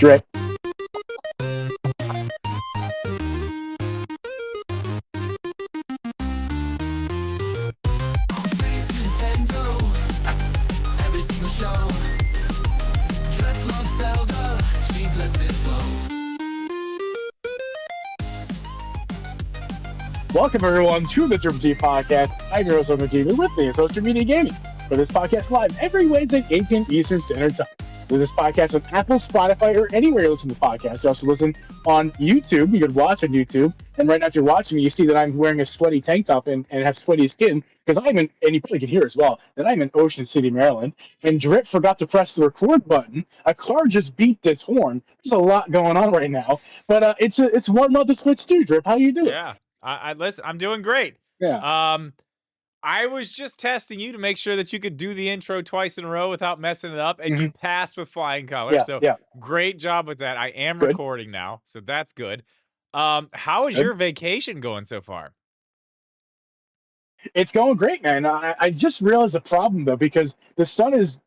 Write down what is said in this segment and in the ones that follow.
Drip. Welcome everyone to the Drip G Podcast. I'm your host, Jimmy, with me is Social Media Gaming. For this podcast live every Wednesday, 8 p.m. Eastern Standard Time. With this podcast on Apple, Spotify, or anywhere you listen to podcasts. You also listen on YouTube. You can watch on YouTube. And right now, if you're watching me, you see that I'm wearing a sweaty tank top and have sweaty skin because I'm in, and you probably can hear as well, that I'm in Ocean City, Maryland. And Drip forgot to press the record button. A car just beeped its horn. There's a lot going on right now. But it's 1 month of Switch 2, Drip. How you doing? Yeah. I listen, I'm doing great. Yeah. I was just testing you to make sure that you could do the intro twice in a row without messing it up, and you passed with flying colors. Yeah. Great job with that. I am Good. recording now, so that's good. How is your vacation going so far? It's going great, man. I just realized the problem though, because the sun is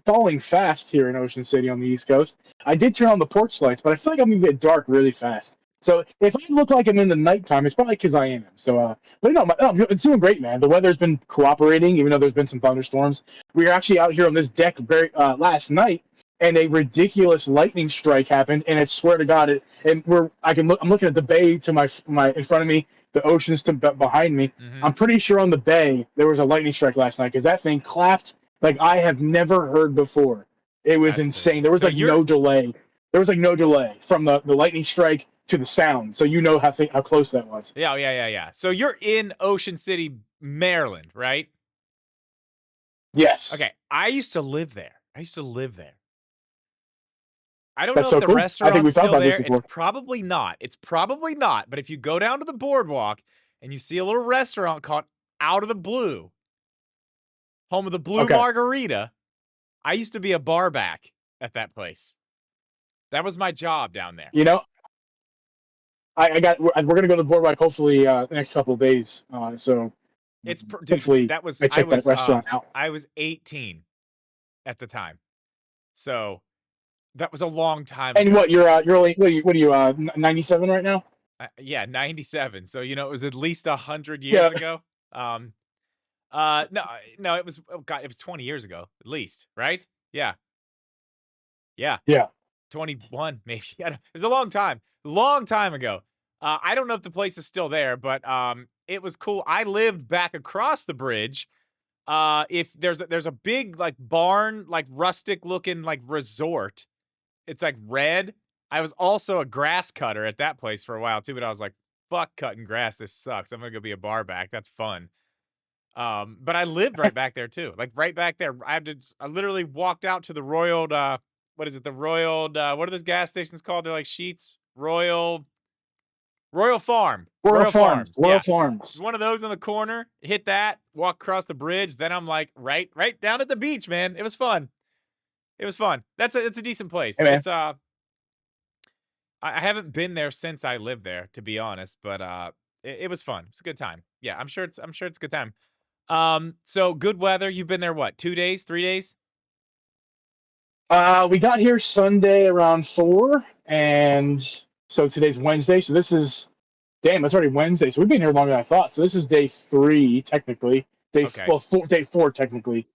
falling fast here in Ocean City on the East Coast. I did turn on the porch lights, but I feel like I'm gonna get dark really fast. So if I look like I'm in the nighttime, it's probably because I am. So, but no, it's doing great, man. The weather's been cooperating, even though there's been some thunderstorms. We were actually out here on this deck last night, and a ridiculous lightning strike happened. And I swear to God, I'm looking at the bay to my in front of me. The ocean's behind me. Mm-hmm. I'm pretty sure on the bay there was a lightning strike last night because that thing clapped like I have never heard before. It was insane. There was no delay. There was no delay from the lightning strike to the sound, so you know how close that was. Yeah. So you're in Ocean City, Maryland, right? Yes. Okay. I used to live there. I don't know if the cool. restaurant's still there. It's probably not. But if you go down to the boardwalk and you see a little restaurant called Out of the Blue, home of the Blue Margarita, I used to be a bar back at that place. That was my job down there. You know, we're gonna go to the boardwalk hopefully the next couple of days. So it's hopefully that restaurant out. I was 18 at the time, so that was a long time and ago. What you're only what are you 97 right now? Yeah, 97. So it was at least 100 years ago. No, it was it was 20 years ago at least, right? Yeah. 21 maybe. It was a long time ago. I don't know if the place is still there, but it was cool. I lived back across the bridge. If there's a big like barn, like rustic looking like resort. It's like red. I was also a grass cutter at that place for a while too, but I was like, fuck cutting grass. This sucks. I'm gonna go be a bar back. That's fun. But I lived right back there too. Like right back there. I literally walked out to the Royal what is it? The Royal what are those gas stations called? They're like Sheets. Royal Farm. Royal Farms. One of those in the corner. Hit that, walk across the bridge, then I'm like right down at the beach, man. It was fun. It's a decent place. Hey, It's I haven't been there since I lived there, to be honest, but it was fun. It's a good time. Yeah, I'm sure it's a good time. So good weather. You've been there what, 2 days, 3 days? We got here Sunday around 4, and so today's Wednesday. So this is it's already Wednesday. So we've been here longer than I thought. So this is day 3 technically. Day 4 technically.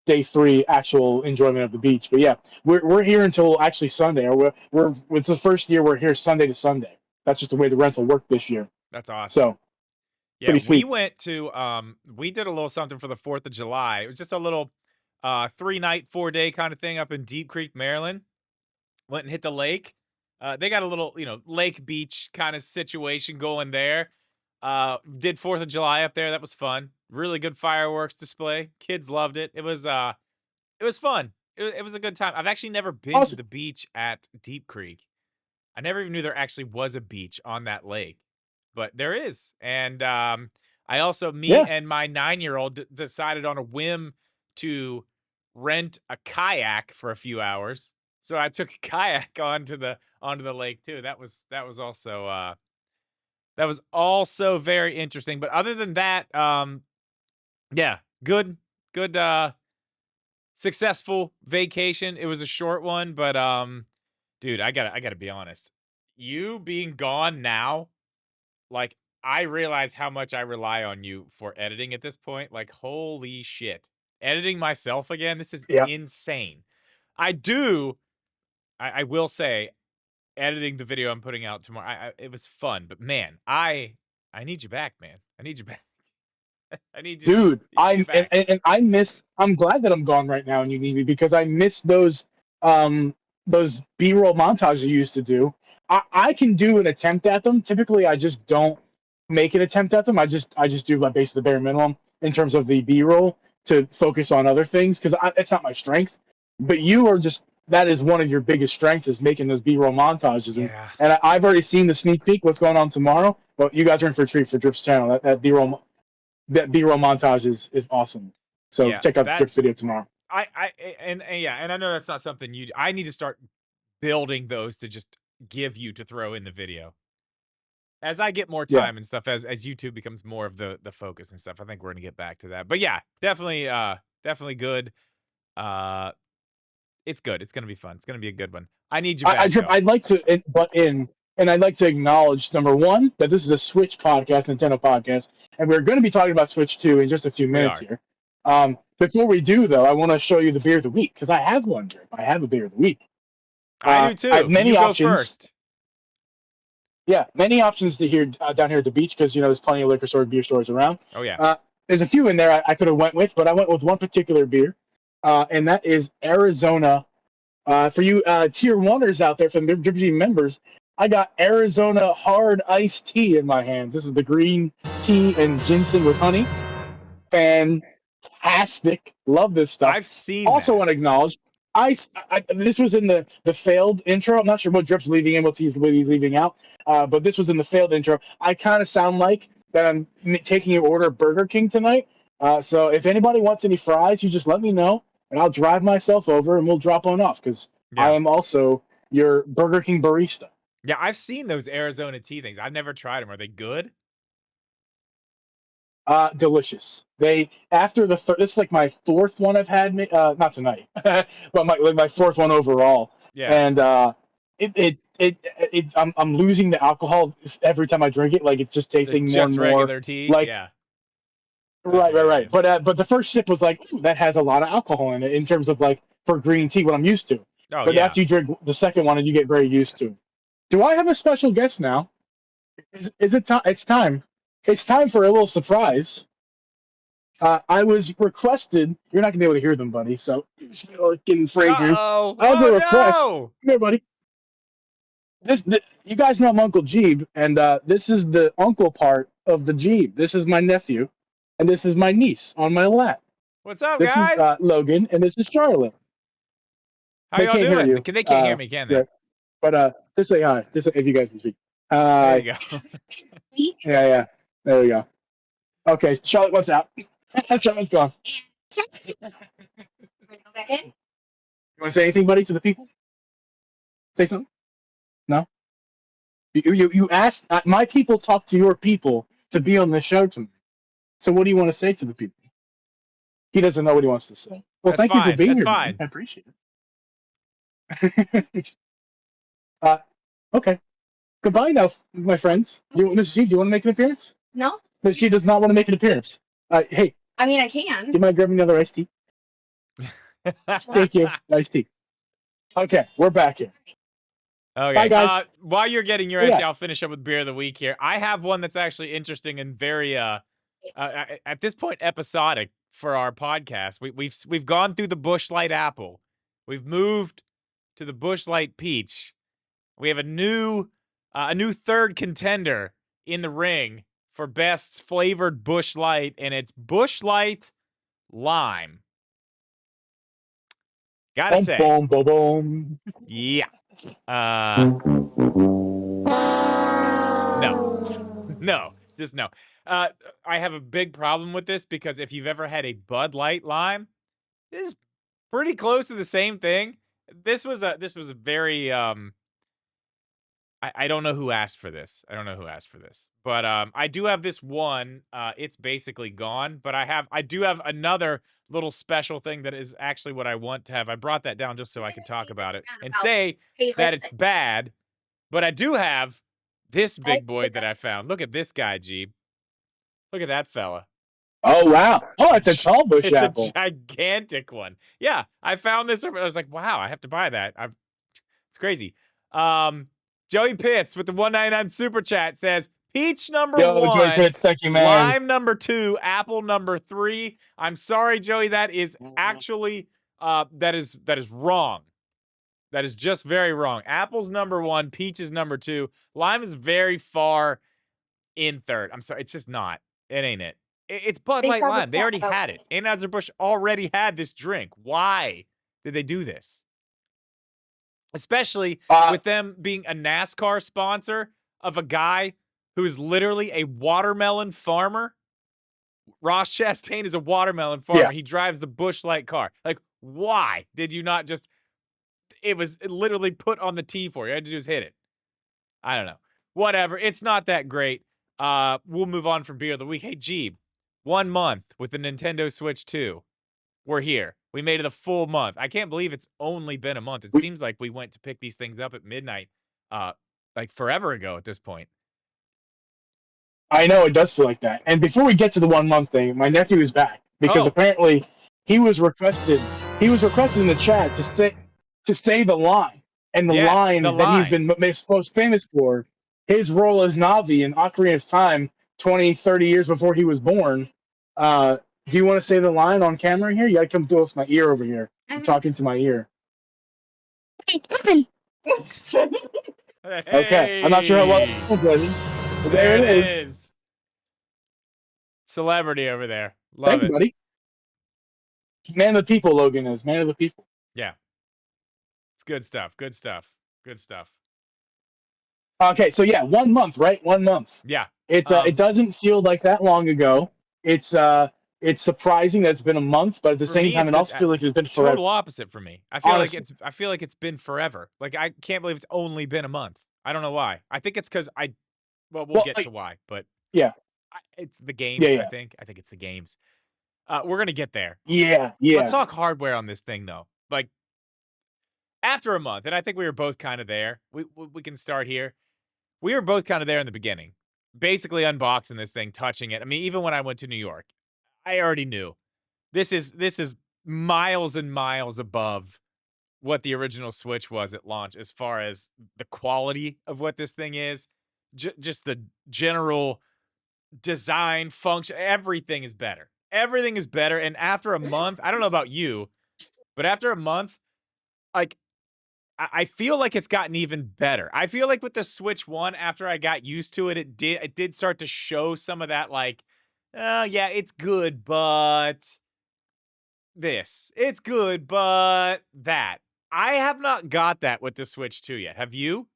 Day 3 actual enjoyment of the beach. But yeah, we're here until actually Sunday. Or it's the first year we're here Sunday to Sunday. That's just the way the rental worked this year. That's awesome. So yeah, we went to we did a little something for the 4th of July. It was just a little 3-night, 4-day kind of thing up in Deep Creek, Maryland. Went and hit the lake. They got a little, lake beach kind of situation going there. Did 4th of July up there. That was fun. Really good fireworks display. Kids loved it. It was fun. It was a good time. I've actually never been to the beach at Deep Creek. I never even knew there actually was a beach on that lake, but there is. And I also, and my 9-year-old decided on a whim to rent a kayak for a few hours. So I took a kayak onto the lake too. That was also very interesting. But other than that, yeah, good successful vacation. It was a short one, but Dude, I gotta be honest. You being gone now, like, I realize how much I rely on you for editing at this point. Like, holy shit. Editing myself again, this is Yeah, insane. I will say, editing the video I'm putting out tomorrow, it was fun, but man, I need you back, man. I need you back. I dude, need you back. and I miss. I'm glad that I'm gone right now, and you need me because I miss um those B-roll montages you used to do. I can do an attempt at them. Typically, I just don't make an attempt at them. I just do like basically the bare minimum in terms of the B-roll to focus on other things because it's not my strength. But you are just that is one of your biggest strengths is making those B-roll montages, Yeah. and I've already seen the sneak peek. What's going on tomorrow? But you guys are in for a treat for Drip's channel. That B-roll montage is awesome. So Yeah. check out That Drip's video tomorrow. and yeah, and I know that's not something I need to start building those to just give you to throw in the video. As I get more Yeah, time and stuff, as YouTube becomes more of the focus and stuff, I think we're gonna get back to that. But yeah, definitely good. Uh, it's good. It's gonna be fun. It's gonna be a good one. I need you back Drip. though. I'd like to butt in, and I'd like to acknowledge number one that this is a Switch podcast, Nintendo podcast, and we're going to be talking about Switch 2 in just a few We minutes are. here. Before we do, though, I want to show you the beer of the week because I have one, Drip. I have a beer of the week. I do I have too. many You go options. first. Yeah, many options to here down here at the beach because there's plenty of liquor store, beer stores around. Oh yeah. There's a few in there I could have went with, but I went with one particular beer, and that is Arizona. For you tier oneers out there, from Drip G members, I got Arizona hard iced tea in my hands. This is the green tea and ginseng with honey. Fantastic. Love this stuff. I've seen Also that. want to acknowledge this was in the failed intro. I'm not sure what Drip's leaving in, what he's leaving out. But this was in the failed intro. I kind of sound like that I'm taking your order at Burger King tonight. So if anybody wants any fries, you just let me know, and I'll drive myself over and we'll drop one off because I Yeah. am also your Burger King barista. Yeah, I've seen those Arizona tea things. I've never tried them. Are they good? Delicious. They after the this is like my fourth one I've had, not tonight, but my fourth one overall. Yeah. And I'm losing the alcohol every time I drink it. Like it's just tasting more Just and more regular tea. like Yeah. right. Hilarious. But the first sip was like that has a lot of alcohol in it in terms of like for green tea what I'm used to. Oh But yeah. after you drink the second one and you get very used to it. Do I have a special guest now? Is it time? It's time. It's time for a little surprise. I was requested. You're not gonna be able to hear them, buddy. So getting afraid here. Uh-oh. I have a request. No. Come here, buddy. You guys know I'm Uncle Jeeb, and this is the uncle part of the Jeeb. This is my nephew, and this is my niece on my lap. What's up, This guys? is Logan, and this is Charlotte. How They y'all can't hear doing? you. They can't hear me, can they? Yeah. But just say hi. Just if you guys can speak. There Hi. you go. Yeah. There we go. Okay, Charlotte, what's out? Charlotte's gone. Go back in. You want to say anything, buddy, to the people? Say something? No? You asked, my people talk to your people to be on the show tonight. So what do you want to say to the people? He doesn't know what he wants to say. Well, That's thank you fine. for being That's here. fine. Man. I appreciate it. Okay. Goodbye now, my friends. Mrs. G, do you want to make an appearance? No, Mrs. G does not want to make an appearance. Hey, I mean I do can. you mind grabbing another iced tea? Thank you. Iced tea. Okay, we're back here. Okay. Bye, guys. While you're getting your Yeah. iced, I'll finish up with beer of the week here. I have one that's actually interesting and very at this point episodic for our podcast. We've gone through the Busch Light apple. We've moved to the Busch Light peach. We have a new third contender in the ring for best flavored Busch Light, and it's Busch Light Lime. Gotta say, Boom, boom, boom. yeah. No, just no. I have a big problem with this because if you've ever had a Bud Light Lime, this is pretty close to the same thing. This was a very I don't know who asked for this. But I do have this one. It's basically gone, but I do have another little special thing that is actually what I want to have. I brought that down just so I could talk about it and say that it's bad, but I do have this big boy that I found. Look at this guy, Jeeb. Look at that fella. Oh wow! Oh, it's a tall bush It's apple. a gigantic one. Yeah, I found this. I was like, wow, I have to buy that. It's crazy. Joey Pitts with the 199 super chat says peach number Yo, 1, Joey Pitts, thank you, man. lime number 2, apple number 3. I'm sorry, Joey, that is actually that is wrong. That is just very wrong. Apple's number 1, peach is number 2, lime is very far in third. I'm sorry, it's just not. It ain't it. It's Bud Light Lime. They already had it. Anheuser-Busch already had this drink. Why did they do this? Especially with them being a NASCAR sponsor of a guy who is literally a watermelon farmer. Ross Chastain is a watermelon farmer. Yeah. He drives the Busch Light car. Like, why did you not just... It was literally put on the tee for you. All you had to do is hit it. I don't know. Whatever. It's not that great. We'll move on from Beer of the Week. Hey, Jeeb. 1 month with the Nintendo Switch 2. We're here. We made it a full month. I can't believe it's only been a month. It seems like we went to pick these things up at midnight, like forever ago at this point. I know it does feel like that. And before we get to the 1 month thing, my nephew is back because apparently he was requested in the chat to say the line. And the line that he's been most famous for, his role as Navi in Ocarina of Time 20, 30 years before he was born. Do you want to say the line on camera here? You gotta come close to my ear over here. I'm talking to my ear. Hey, Kevin. Okay, I'm not sure how well it translated, but there it is. Celebrity over there. Love Thank you, buddy. Man of the people, Logan is. Man of the people. Yeah. It's good stuff. Good stuff. Good stuff. Okay, so yeah, 1 month, right? 1 month. Yeah. It doesn't feel like that long ago. It's surprising that it's been a month, but at the same time, it also feels like it's been forever. Total opposite for me. I feel like it's been forever. Like I can't believe it's only been a month. I don't know why. I think it's because we'll get to why, but yeah, it's the games. Yeah. I think it's the games. We're gonna get there. Yeah. Let's talk hardware on this thing though. Like after a month, and I think we were both kind of there. We can start here. We were both kind of there in the beginning, basically unboxing this thing, touching it. I mean, even when I went to New York, I already knew this is miles and miles above what the original Switch was at launch as far as the quality of what this thing is, just the general design, function, everything is better. Everything is better. And after a month, I don't know about you, but after a month, like I feel like it's gotten even better. I feel like with the Switch 1, after I got used to it, it did start to show some of that, like, yeah, it's good, but this. It's good, but that. I have not got that with the Switch 2 yet. Have you?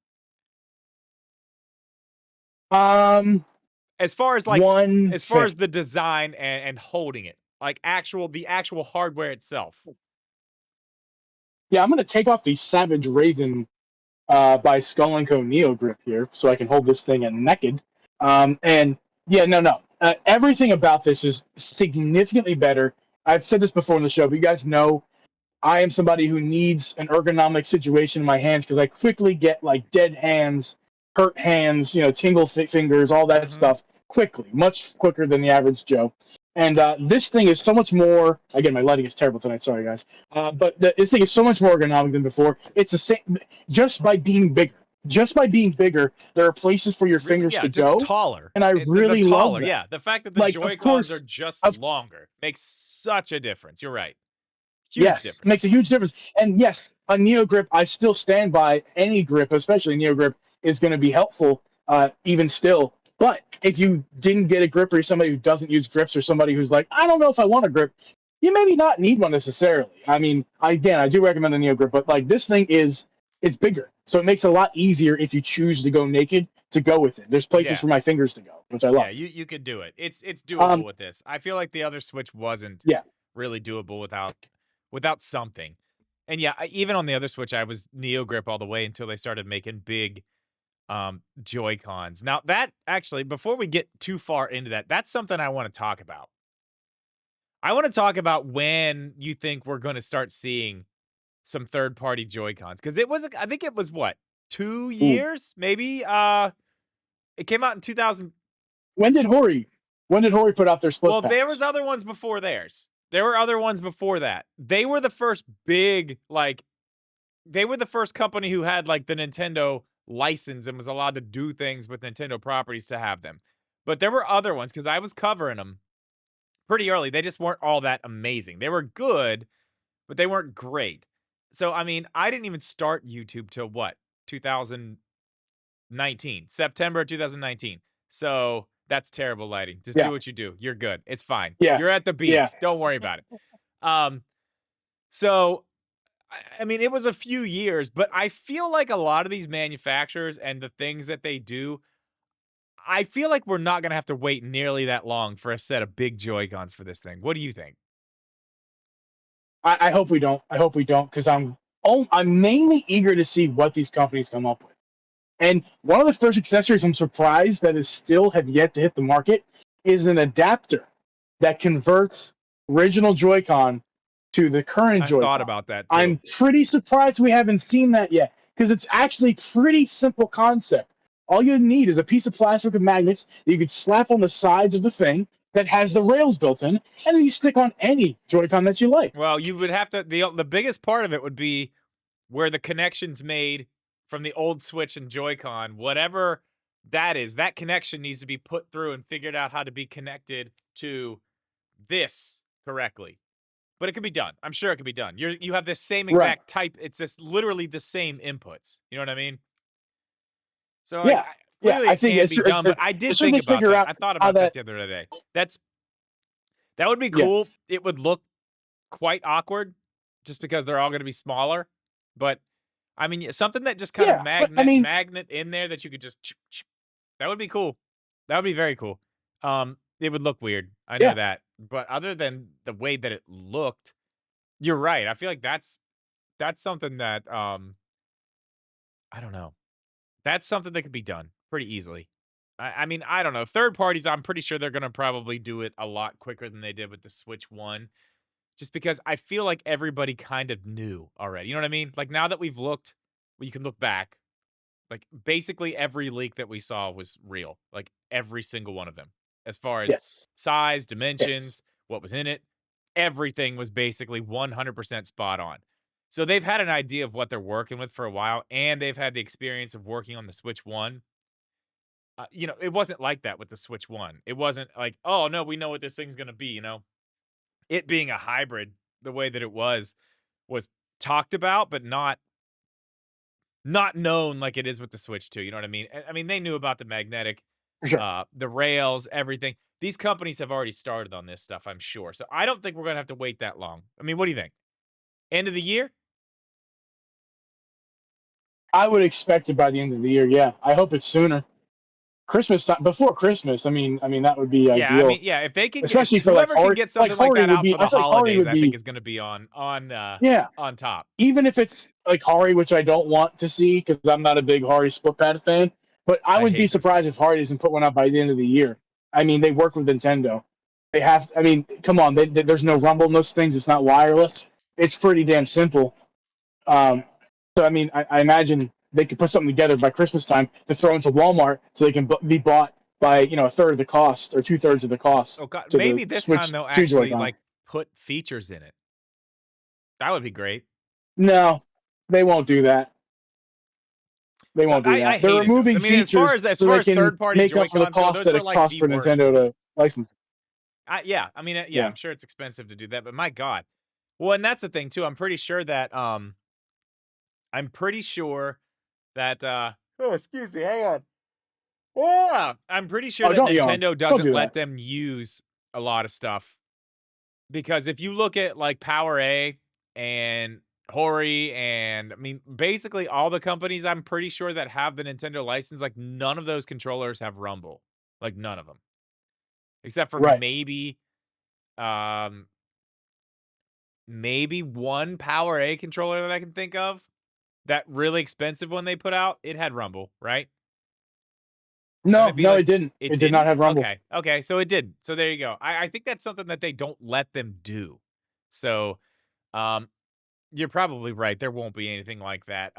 As far as like as the design and holding it, like the actual hardware itself. Yeah, I'm gonna take off the Savage Raven by Skull & Co. Neo Grip here, so I can hold this thing naked. And yeah, no. Everything about this is significantly better. I've said this before in the show, but you guys know I am somebody who needs an ergonomic situation in my hands because I quickly get like dead hands, hurt hands, tingle fingers, all that stuff quickly, much quicker than the average Joe. And this thing is so much more. Again, my lighting is terrible tonight. Sorry, guys. But this thing is so much more ergonomic than before. It's the same, just by being bigger. Just by being bigger, there are places for your fingers to go. Taller. And I really love that. Yeah, the fact that the Joy-Cons are just longer makes such a difference. You're right. Huge difference. Makes a huge difference. And yes, a Neo Grip, I still stand by any grip, especially Neo Grip, is going to be helpful even still. But if you didn't get a grip, or you're somebody who doesn't use grips, or somebody who's like, I don't know if I want a grip, you maybe not need one necessarily. I mean, I do recommend the Neo Grip, but like this thing it's bigger. So it makes it a lot easier if you choose to go naked to go with it. There's places for my fingers to go, which I love. Yeah, you could do it. It's doable with this. I feel like the other Switch wasn't really doable without something. And yeah, even on the other Switch, I was Neo Grip all the way until they started making big Joy-Cons. Now that actually, before we get too far into that, that's something I want to talk about. I want to talk about when you think we're going to start seeing some third-party Joy-Cons, because I think it was what, 2 Ooh. years maybe. It came out in 2000. When did Hori put out their split Well, there packs? was other ones before theirs. There were other ones before that. They were the first big, like, they were the first company who had like the Nintendo license and was allowed to do things with Nintendo properties to have them. But there were other ones because I was covering them pretty early. They just weren't all that amazing. They were good, but they weren't great. So, I mean, I didn't even start YouTube till what? 2019, September 2019. So that's terrible lighting. Just do what you do. You're good. It's fine. Yeah. You're at the beach. Yeah. Don't worry about it. So I mean, it was a few years, but I feel like a lot of these manufacturers and the things that they do, I feel like we're not going to have to wait nearly that long for a set of big Joy-Cons for this thing. What do you think? I hope we don't. I hope we don't, because I'm mainly eager to see what these companies come up with. And one of the first accessories I'm surprised that is still have yet to hit the market is an adapter that converts original Joy-Con to the current Joy-Con. I thought about that too. I'm pretty surprised we haven't seen that yet, because it's actually pretty simple concept. All you need is a piece of plastic with magnets that you could slap on the sides of the thing that has the rails built in, and then you stick on any Joy-Con that you like. Well, you would have to, the biggest part of it would be where the connection's made from the old Switch and Joy-Con, whatever that is, that connection needs to be put through and figured out how to be connected to this correctly. But it can be done. I'm sure it can be done. You have this same exact type. It's just literally the same inputs. You know what I mean? So like, clearly I think it can be done. But I did think about that. I thought about that the other day. That would be cool. Yeah. It would look quite awkward, just because they're all going to be smaller. But I mean, something that just kind of magnet in there that you could just. That would be cool. That would be very cool. It would look weird. I know that. But other than the way that it looked, you're right. I feel like that's something that I don't know. That's something that could be done pretty easily. I mean, I don't know. Third parties, I'm pretty sure they're going to probably do it a lot quicker than they did with the Switch 1. Just because I feel like everybody kind of knew already. You know what I mean? Like, now that we've looked, you can look back. Like, basically every leak that we saw was real. Like, every single one of them. As far as size, dimensions, what was in it, everything was basically 100% spot on. So they've had an idea of what they're working with for a while, and they've had the experience of working on the Switch 1. You know, it wasn't like that with the Switch 1. It wasn't like, oh, no, we know what this thing's going to be, you know? It being a hybrid, the way that it was talked about, but not known like it is with the Switch 2, you know what I mean? I mean, they knew about the magnetic, the rails, everything. These companies have already started on this stuff, I'm sure. So I don't think we're going to have to wait that long. I mean, what do you think? End of the year? I would expect it by the end of the year, yeah. I hope it's sooner. Christmas time, before Christmas. I mean that would be ideal. I mean, if they can, especially get, whoever can get something like that out for the holidays, I think is going to be on top. Even if it's like Hori, which I don't want to see because I'm not a big Hori split pad fan, but I would be surprised if Hori doesn't put one out by the end of the year. I mean, they work with Nintendo. They have. I mean, come on. There's no rumble in those things. It's not wireless. It's pretty damn simple. So I mean, I imagine they could put something together by Christmas time to throw into Walmart so they can be bought by a third of the cost or 2/3 of the cost. Oh God, maybe this time they'll actually like put features in it. That would be great. No, they won't do that. They won't do that. They're removing features as far as third-party make up for the cost that it costs for Nintendo to license. Yeah, I mean, I'm sure it's expensive to do that, but my God. Well, and that's the thing too. I'm pretty sure that oh, excuse me, hang on. Yeah, I'm pretty sure that Nintendo doesn't let them use a lot of stuff. Because if you look at like PowerA and Hori and I mean basically all the companies I'm pretty sure that have the Nintendo license, like none of those controllers have Rumble. Like none of them. Except for maybe one PowerA controller that I can think of. That really expensive one they put out, it had Rumble, right? No, be no, like- it didn't. It It did not didn't? have rumble. Okay, so it did. So there you go. I think that's something that they don't let them do. So, you're probably right. There won't be anything like that.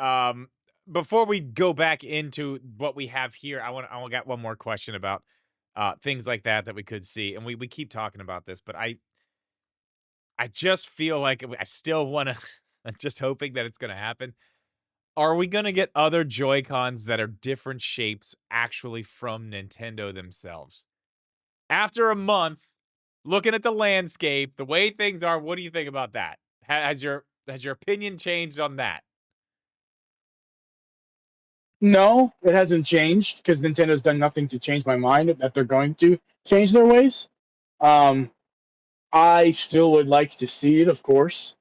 Before we go back into what we have here, I got one more question about things like that we could see, and we keep talking about this, but I just feel like I still want to. I'm just hoping that it's going to happen. Are we going to get other Joy-Cons that are different shapes actually from Nintendo themselves? After a month, looking at the landscape, the way things are, what do you think about that? Has your opinion changed on that? No, it hasn't changed because Nintendo's done nothing to change my mind that they're going to change their ways. I still would like to see it, of course.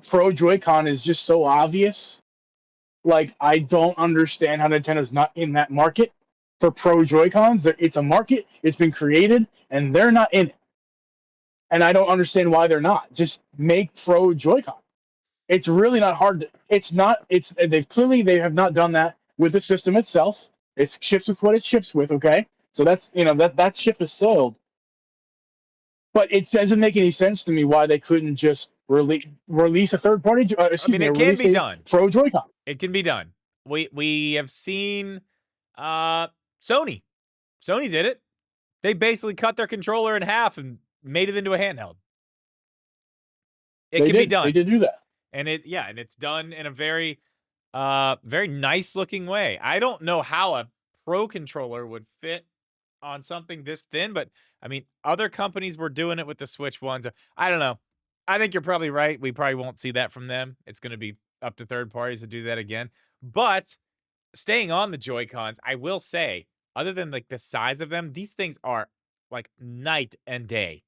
Pro Joy-Con is just so obvious. Like, I don't understand how Nintendo's not in that market for Pro Joy-Cons. It's a market, it's been created, and they're not in it. And I don't understand why they're not. Just make Pro Joy-Con. It's really not hard. They have not done that with the system itself. It ships with what it ships with, okay? So that's, that ship is sailed. But it doesn't make any sense to me why they couldn't just release a third party. It can be done. Pro Joy-Con. It can be done. We have seen Sony. Sony did it. They basically cut their controller in half and made it into a handheld. It can be done. They did do that. And it's done in a very very nice looking way. I don't know how a Pro controller would fit on something this thin, but I mean, other companies were doing it with the Switch ones. I don't know. I think you're probably right. We probably won't see that from them. It's going to be up to third parties to do that again. But staying on the Joy-Cons, I will say, other than like the size of them, these things are like night and day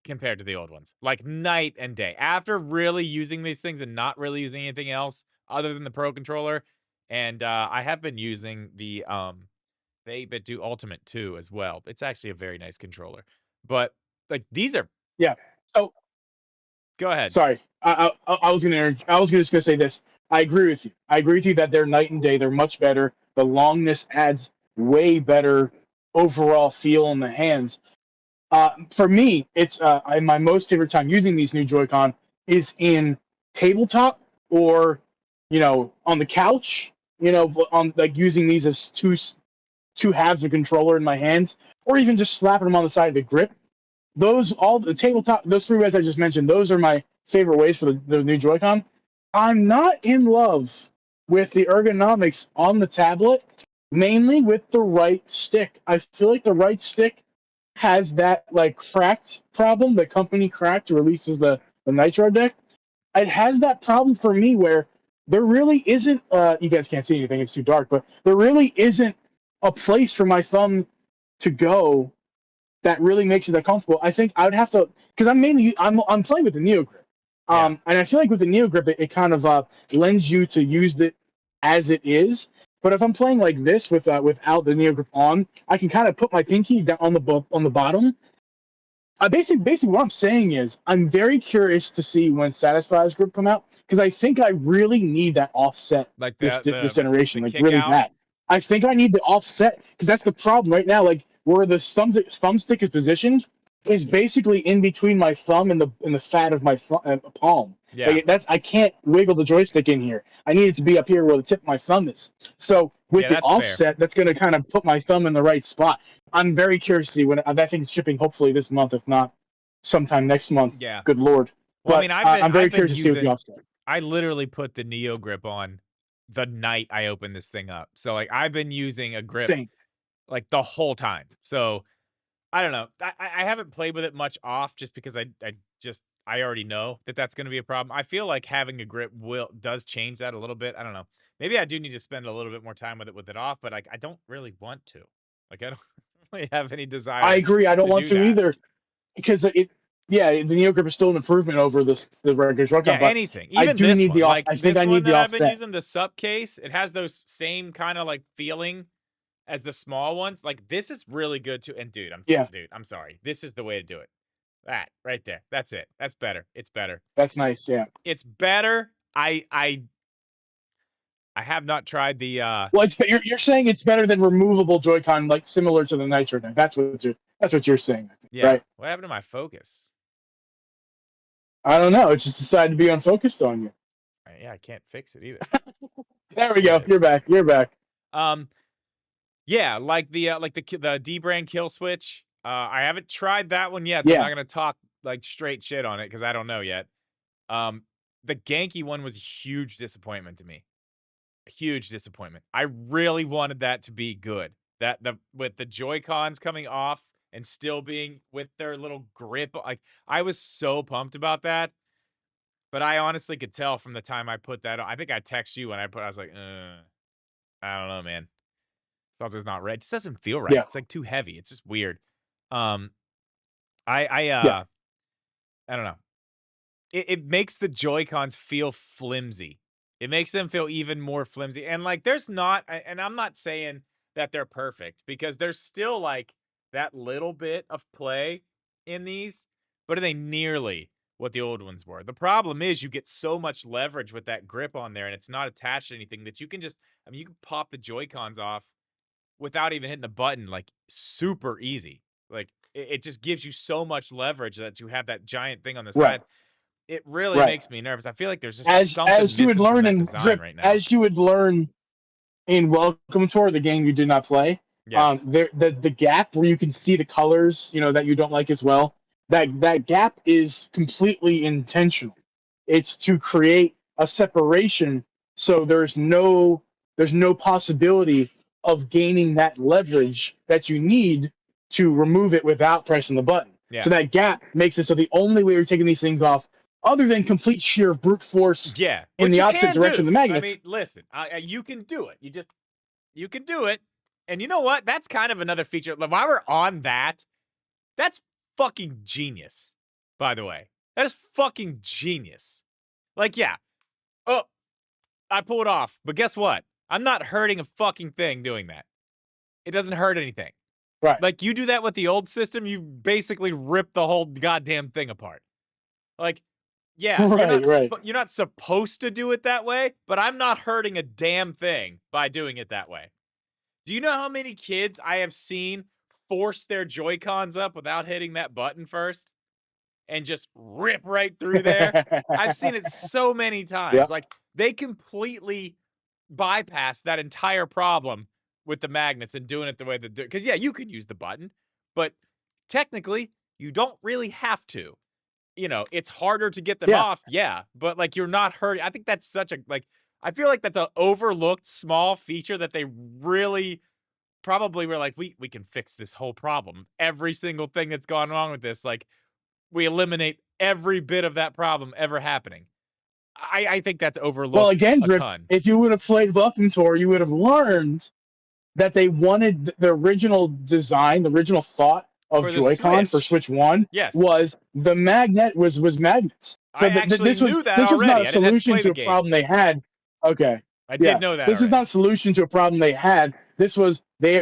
compared to the old ones. Like night and day. After really using these things and not really using anything else other than the Pro controller, and I have been using the 8-Bit Do Ultimate too as well. It's actually a very nice controller. But like these are So go ahead. sorry, I was just gonna say this. I agree with you. I agree with you that they're night and day. They're much better. The longness adds way better overall feel in the hands. For me, it's my most favorite time using these new Joy-Con is in tabletop or on the couch. On like using these as two halves of controller in my hands, or even just slapping them on the side of the grip. All the tabletop, those three ways I just mentioned, those are my favorite ways for the new Joy-Con. I'm not in love with the ergonomics on the tablet, mainly with the right stick. I feel like the right stick has that like cracked problem. The company cracked releases the Nitro deck. It has that problem for me where there really isn't. You guys can't see anything; it's too dark. But there really isn't a place for my thumb to go that really makes it that comfortable. I think I would have to, because I'm playing with the Neo Grip, and I feel like with the Neo Grip it kind of lends you to use it as it is. But if I'm playing like this without the Neo Grip on, I can kind of put my pinky down on the bottom. Basically what I'm saying is I'm very curious to see when Satisfy's Grip come out, because I think I really need that offset Like this generation, like kick really out. bad. I think I need the offset because that's the problem right now. Like where the thumbstick is positioned is basically in between my thumb and the fat of my palm. Yeah. Like I can't wiggle the joystick in here. I need it to be up here where the tip of my thumb is. So with the that's offset, fair. that's going to kind of put my thumb in the right spot. I'm very curious to see when that thing's shipping. Hopefully this month, if not sometime next month. Yeah. Good lord. Well, But I'm very curious to see what the offset. I literally put the Neo Grip on the night I opened this thing up. So like I've been using a grip Same. like the whole time. So I don't know. I haven't played with it much off just because I already know that that's going to be a problem. I feel like having a grip does change that a little bit. I don't know. Maybe I do need to spend a little bit more time with it off, but like I don't really want to. Like I don't really have any desire. I agree. I don't want to that. either, because the Neo Grip is still an improvement over the regular Joy-Con. Yeah, anything. Even I do this need one. the Like I think this I one need the that I've been offset. using, the SUP case, it has those same kind of like feeling as the small ones. Like this is really good too. And dude, I'm sorry. This is the way to do it. That right there. That's it. That's better. It's better. That's nice. Yeah. It's better. I I have not tried the. Well, you're saying it's better than removable Joy-Con, like similar to the Nitro deck. That's what you're saying, I think, Yeah. right? What happened to my focus? I don't know. It's just decided to be unfocused on you. Yeah, I can't fix it either. There we go. You're back. You're back. Yeah, like the D brand kill switch. I haven't tried that one yet, so Yeah. I'm not gonna talk like straight shit on it because I don't know yet. The Genki one was a huge disappointment to me. A huge disappointment. I really wanted that to be good. With the Joy-Cons coming off and still being with their little grip, like I was so pumped about that. But I honestly could tell from the time I put that on. I think I text you when I was like, I don't know, man. Something's not right. It just doesn't feel right. Yeah. It's like too heavy. It's just weird. I don't know. It makes the Joy-Cons feel flimsy. It makes them feel even more flimsy. And like there's not, and I'm not saying that they're perfect because there's still like that little bit of play in these, but are they nearly what the old ones were? The problem is you get so much leverage with that grip on there and it's not attached to anything that you can just, you can pop the Joy-Cons off without even hitting the button, like super easy. Like it just gives you so much leverage that you have that giant thing on the side. It really makes me nervous. I feel like there's just something as you would missing from learn that in design Drip, right now. as you would learn in Welcome Tour, the game you did not play. Yes. The gap where you can see the colors, that you don't like as well. That gap is completely intentional. It's to create a separation, so there's no possibility of gaining that leverage that you need to remove it without pressing the button. Yeah. So that gap makes it so the only way you're taking these things off, other than complete sheer brute force, in the opposite direction of the magnets. I mean, listen, you can do it. You can do it. And you know what? That's kind of another feature. While we're on that, that's fucking genius, by the way. That is fucking genius. Like, yeah. Oh, I pull it off. But guess what? I'm not hurting a fucking thing doing that. It doesn't hurt anything. Right. Like, you do that with the old system, you basically rip the whole goddamn thing apart. Like, yeah, you're not supposed to do it that way, but I'm not hurting a damn thing by doing it that way. Do you know how many kids I have seen force their Joy-Cons up without hitting that button first and just rip right through there? I've seen it so many times. Yep. Like, they completely bypass that entire problem with the magnets and doing it the way they do. Because, yeah, you can use the button, but technically, you don't really have to. It's harder to get them off, but like you're not hurting. I think that's such a I feel like that's an overlooked small feature that they really probably were like, we can fix this whole problem. Every single thing that's gone wrong with this, like we eliminate every bit of that problem ever happening. I think that's overlooked. Well, again, Drip, if you would have played Welcome Tour, you would have learned that they wanted the original design, the original thought of Joy-Con for Switch 1 was the magnet was magnets. So this was not a solution to a problem they had. Okay. I did know that. This is not a solution to a problem they had. This was they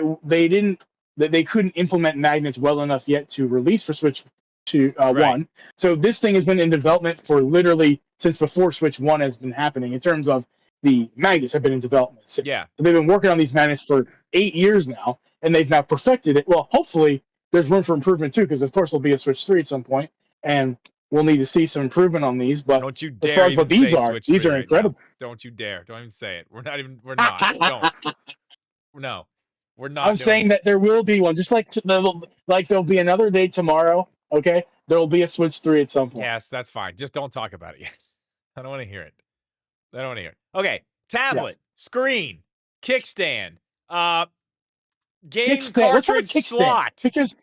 couldn't implement magnets well enough yet to release for Switch 1. So this thing has been in development for literally since before Switch 1 has been happening in terms of the magnets have been in development since. Yeah. So they've been working on these magnets for 8 years now, and they've now perfected it. Well, hopefully there's room for improvement too, because of course there'll be a Switch 3 at some point, and we'll need to see some improvement on these. But don't you dare as far as what these are, these are incredible. Don't you dare! Don't even say it. We're not. Don't. No, we're not. I'm saying that there will be one, just like there'll be another day tomorrow. Okay, there will be a Switch 3 at some point. Yes, that's fine. Just don't talk about it yet. I don't want to hear it. Okay, tablet, screen, kickstand, game cartridge slot. Because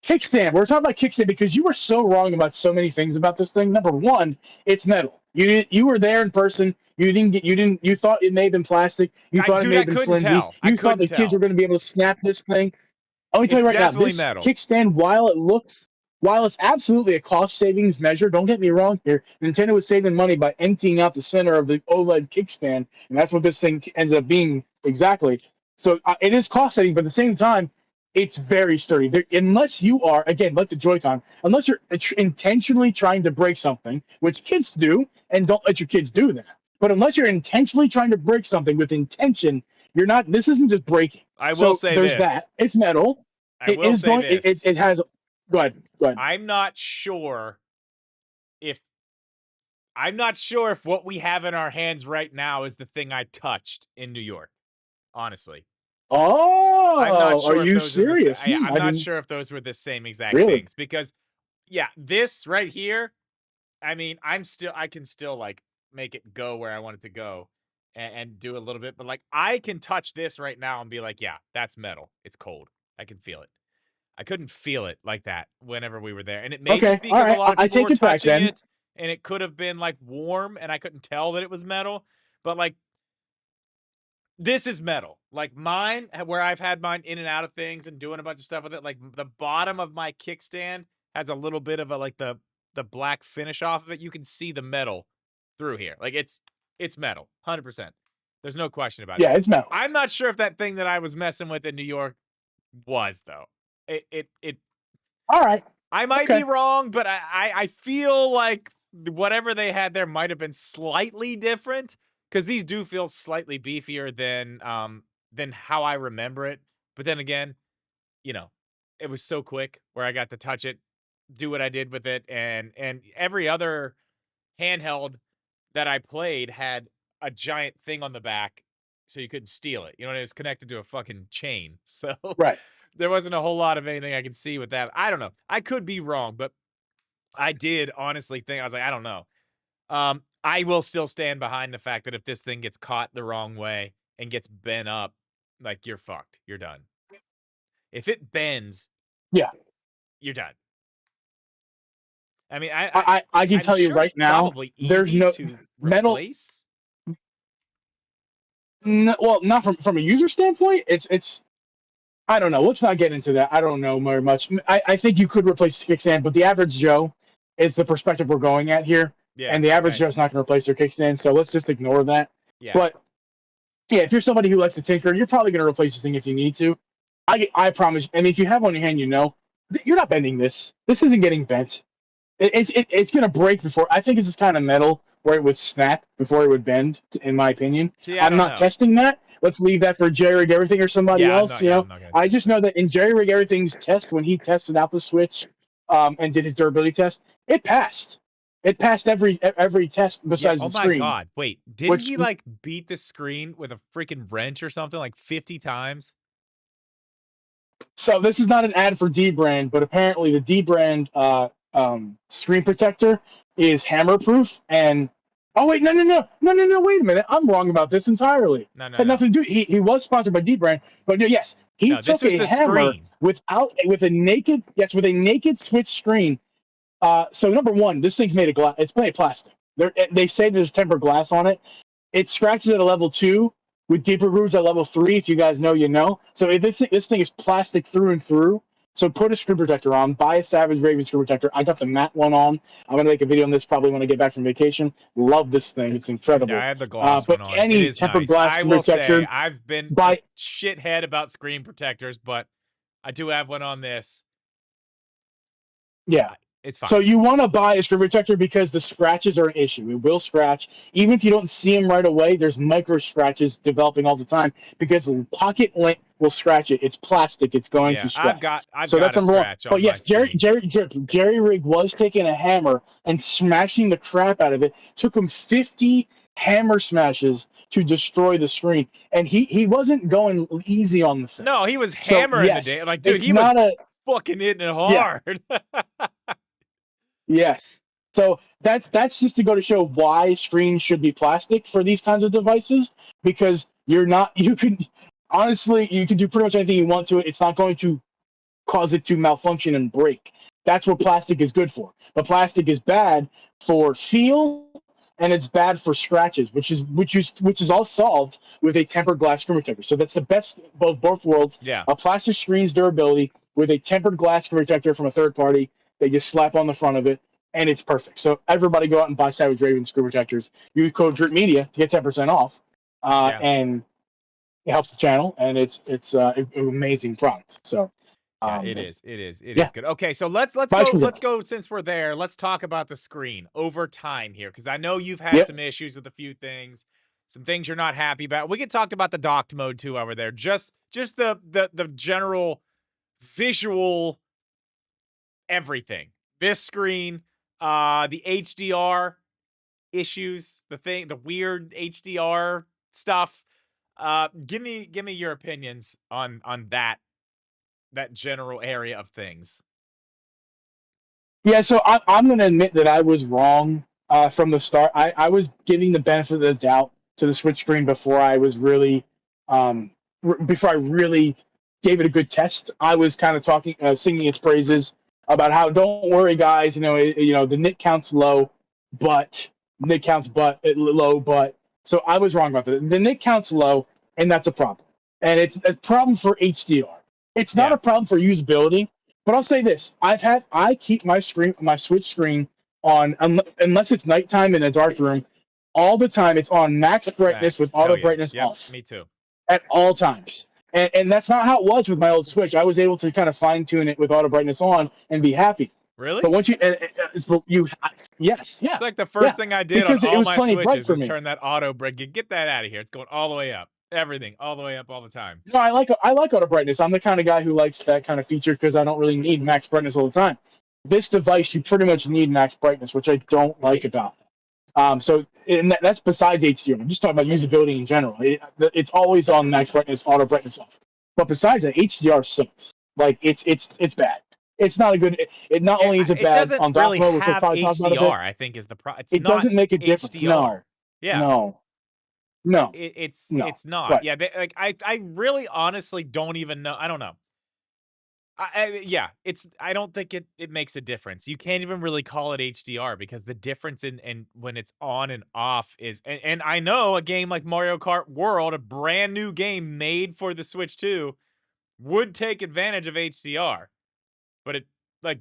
kickstand. We're talking about kickstand because you were so wrong about so many things about this thing. Number one, it's metal. You were there in person. You thought it may have been plastic. You thought it may have been flimsy. You thought the kids were going to be able to snap this thing. Let me tell you right now, this kickstand, while it's absolutely a cost savings measure, don't get me wrong here, Nintendo was saving money by emptying out the center of the OLED kickstand, and that's what this thing ends up being exactly. So it is cost saving, but at the same time, it's very sturdy. Unless you are, again, like the Joy-Con, unless you're intentionally trying to break something, which kids do, and don't let your kids do that. But unless you're intentionally trying to break something with intention, you're not. This isn't just breaking. I will say there's this. that. It's metal. I will say this. It has. Go ahead. I'm not sure if what we have in our hands right now is the thing I touched in New York. Honestly. Oh, I'm not sure are you serious? I'm not sure if those were the same exact Really? things because, yeah, this right here. I mean, I can still like make it go where I want it to go, and do a little bit. But like, I can touch this right now and be like, yeah, that's metal. It's cold. I can feel it. I couldn't feel it like that whenever we were there, and it may just be because a lot of people were touching it, and it could have been like warm, and I couldn't tell that it was metal. But like, this is metal. Like mine, where I've had mine in and out of things and doing a bunch of stuff with it. Like the bottom of my kickstand has a little bit of a like the black finish off of it. You can see the metal through here. Like it's metal, 100%. There's no question about it. Yeah, it's metal. I'm not sure if that thing that I was messing with in New York was though. It. All right. I might be wrong, but I feel like whatever they had there might have been slightly different. Because these do feel slightly beefier than how I remember it. But then again, you know, it was so quick where I got to touch it, do what I did with it, and every other handheld that I played had a giant thing on the back so you couldn't steal it. You know, it was connected to a fucking chain. So there wasn't a whole lot of anything I could see with that. I don't know. I could be wrong, but I did honestly think, I was like, I don't know. I will still stand behind the fact that if this thing gets caught the wrong way and gets bent up, like you're fucked. You're done. If it bends, you're done. I mean, I can tell you right now, there's no metal. No, well, not from a user standpoint. It's. I don't know. Let's not get into that. I don't know very much. I think you could replace the kickstand, but the average Joe is the perspective we're going at here. Yeah, and the average Joe's not going to replace their kickstand, so let's just ignore that. Yeah. But yeah, if you're somebody who likes to tinker, you're probably going to replace this thing if you need to. I promise. And if you have one in your hand, you're not bending this. This isn't getting bent. It's going to break before. I think this is kind of metal where it would snap before it would bend. In my opinion, I'm not testing that. Let's leave that for Jerry Rig Everything or somebody else. I just know that in Jerry Rig Everything's test, when he tested out the Switch, and did his durability test, it passed. It passed every test besides the screen. Oh my god! Wait, didn't he like beat the screen with a freaking wrench or something like 50 times? So this is not an ad for dbrand, but apparently the dbrand screen protector is hammer proof. And oh wait, no! Wait a minute, I'm wrong about this entirely. No. Had nothing to do. He was sponsored by dbrand, but yes, he took a hammer with a naked Switch screen. So number one, this thing's made of glass. It's made of plastic. They say there's tempered glass on it. It scratches at a level 2 with deeper grooves at level 3. If you guys know, you know. So this thing is plastic through and through. So put a screen protector on. Buy a Savage Raven screen protector. I got the matte one on. I'm gonna make a video on this probably when I get back from vacation. Love this thing. It's incredible. Yeah, I have the glass one on. Any tempered glass screen protector. I've been a shithead about screen protectors, but I do have one on this. Yeah. It's fine. So you want to buy a screen protector because the scratches are an issue. It will scratch. Even if you don't see them right away, there's micro scratches developing all the time because the pocket lint will scratch it. It's plastic. It's going to scratch. I've got a scratch on but yes, Jerry Rig was taking a hammer and smashing the crap out of it. Took him 50 hammer smashes to destroy the screen. And he wasn't going easy on the thing. No, he was hammering the day. Like, dude, he was fucking hitting it hard. Yeah. Yes. So that's just to go to show why screens should be plastic for these kinds of devices, because you can do pretty much anything you want to it. It's not going to cause it to malfunction and break. That's what plastic is good for. But plastic is bad for feel and it's bad for scratches, which is all solved with a tempered glass screen protector. So that's the best of both worlds. Yeah. A plastic screen's durability with a tempered glass screen protector from a third party. They just slap on the front of it, and it's perfect. So everybody go out and buy Savage Raven screen protectors. Use code DRIPMedia to get 10% off, and it helps the channel, and it's an amazing product. So Yeah, it is. It is. It Yeah. is good. Okay, so let's Buy go. screen Let's down. go since we're there. Let's talk about the screen over time here, because I know you've had Yep. some issues with a few things, some things you're not happy about. We could talk about the docked mode too while we're there. Just the general visual everything. This screen, the HDR issues, the weird HDR stuff. Give me your opinions on that general area of things. Yeah, so I'm going to admit that I was wrong from the start. I was giving the benefit of the doubt to the Switch screen before I was really, before I really gave it a good test. I was kind of talking, singing its praises about how, don't worry, guys, the nit count's low, but low, but so I was wrong about that. The nit count's low, and that's a problem, and it's a problem for HDR. It's not Yeah. a problem for usability. But I'll say this: I keep my Switch screen on unless it's nighttime in a dark room, all the time. It's on max brightness with auto Hell yeah. brightness Yep, off me too. at all times. And that's not how it was with my old Switch. I was able to kind of fine tune it with auto brightness on and be happy. Really? But once yes, yeah. It's like the first thing I did on because it all was my plenty bright Switches for is me. turn that auto bright. Get that out of here. It's going all the way up. Everything all the way up all the time. No, I like auto brightness. I'm the kind of guy who likes that kind of feature because I don't really need max brightness all the time. This device, you pretty much need max brightness, which I don't like about it. That's besides HDR. I'm just talking about usability in general. It's always on max brightness, auto brightness off. But besides that, HDR sucks. Like it's bad. It's not a good. It not only is it bad doesn't on dock really mode, which we'll have probably talk about a bit. HDR. I think is the problem. It doesn't make a difference. HDR. No. It's No. it's not. Right. Yeah, I really honestly don't even know. I don't know. I don't think it makes a difference. You can't even really call it HDR because the difference in when it's on and off is and I know a game like Mario Kart World, a brand new game made for the Switch 2, would take advantage of HDR. But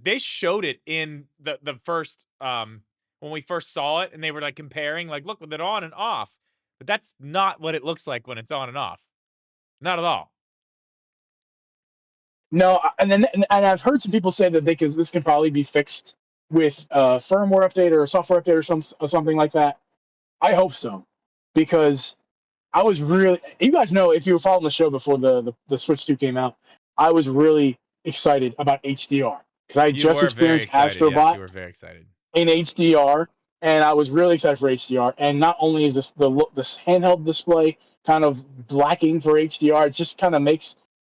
they showed it in the first when we first saw it and they were like comparing, like, look with it on and off. But that's not what it looks like when it's on and off. Not at all. No, and I've heard some people say that this can probably be fixed with a firmware update or a software update or something like that. I hope so, because I was really, you guys know, if you were following the show before the Switch 2 came out, I was really excited about HDR because I just experienced Astrobot. Yes, you were very excited in HDR, and I was really excited for HDR. And not only is this handheld display kind of lacking for HDR, it just kind of makes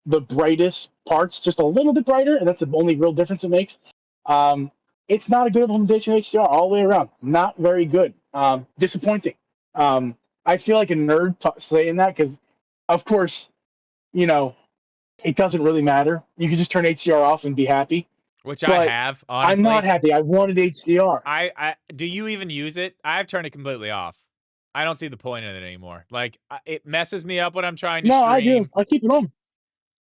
the brightest parts just a little bit brighter, and that's the only real difference it makes. It's not a good implementation of HDR all the way around. Not very good. Disappointing. I feel like a nerd saying that because, of course, it doesn't really matter. You can just turn HDR off and be happy. Which I have, honestly. I'm not happy. I wanted HDR. I do you even use it? I've turned it completely off. I don't see the point in it anymore. Like, it messes me up when I'm trying to stream. No, I do. I keep it on.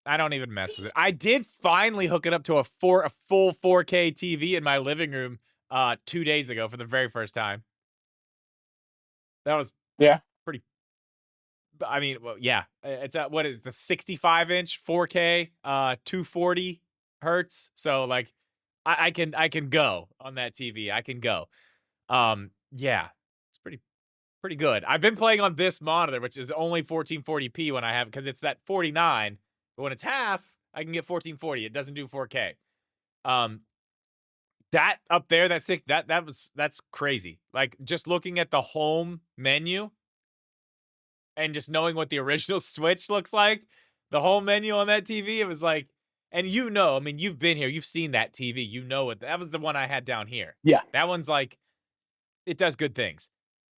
I don't even mess with it. I did finally hook it up to a full 4K TV in my living room 2 days ago for the very first time. That was pretty. I mean, well, yeah, it's what is the 65-inch 4K 240 hertz. So like, I can go on that TV. I can go. Yeah, it's pretty good. I've been playing on this monitor, which is only 1440p when I have, because it's that 49. But when it's half, I can get 1440. It doesn't do 4K. That up there, that's crazy. Like, just looking at the home menu and just knowing what the original Switch looks like, the home menu on that TV, it was like, and I mean, you've been here, you've seen that TV, you know it. That was the one I had down here. Yeah. That one's like, it does good things.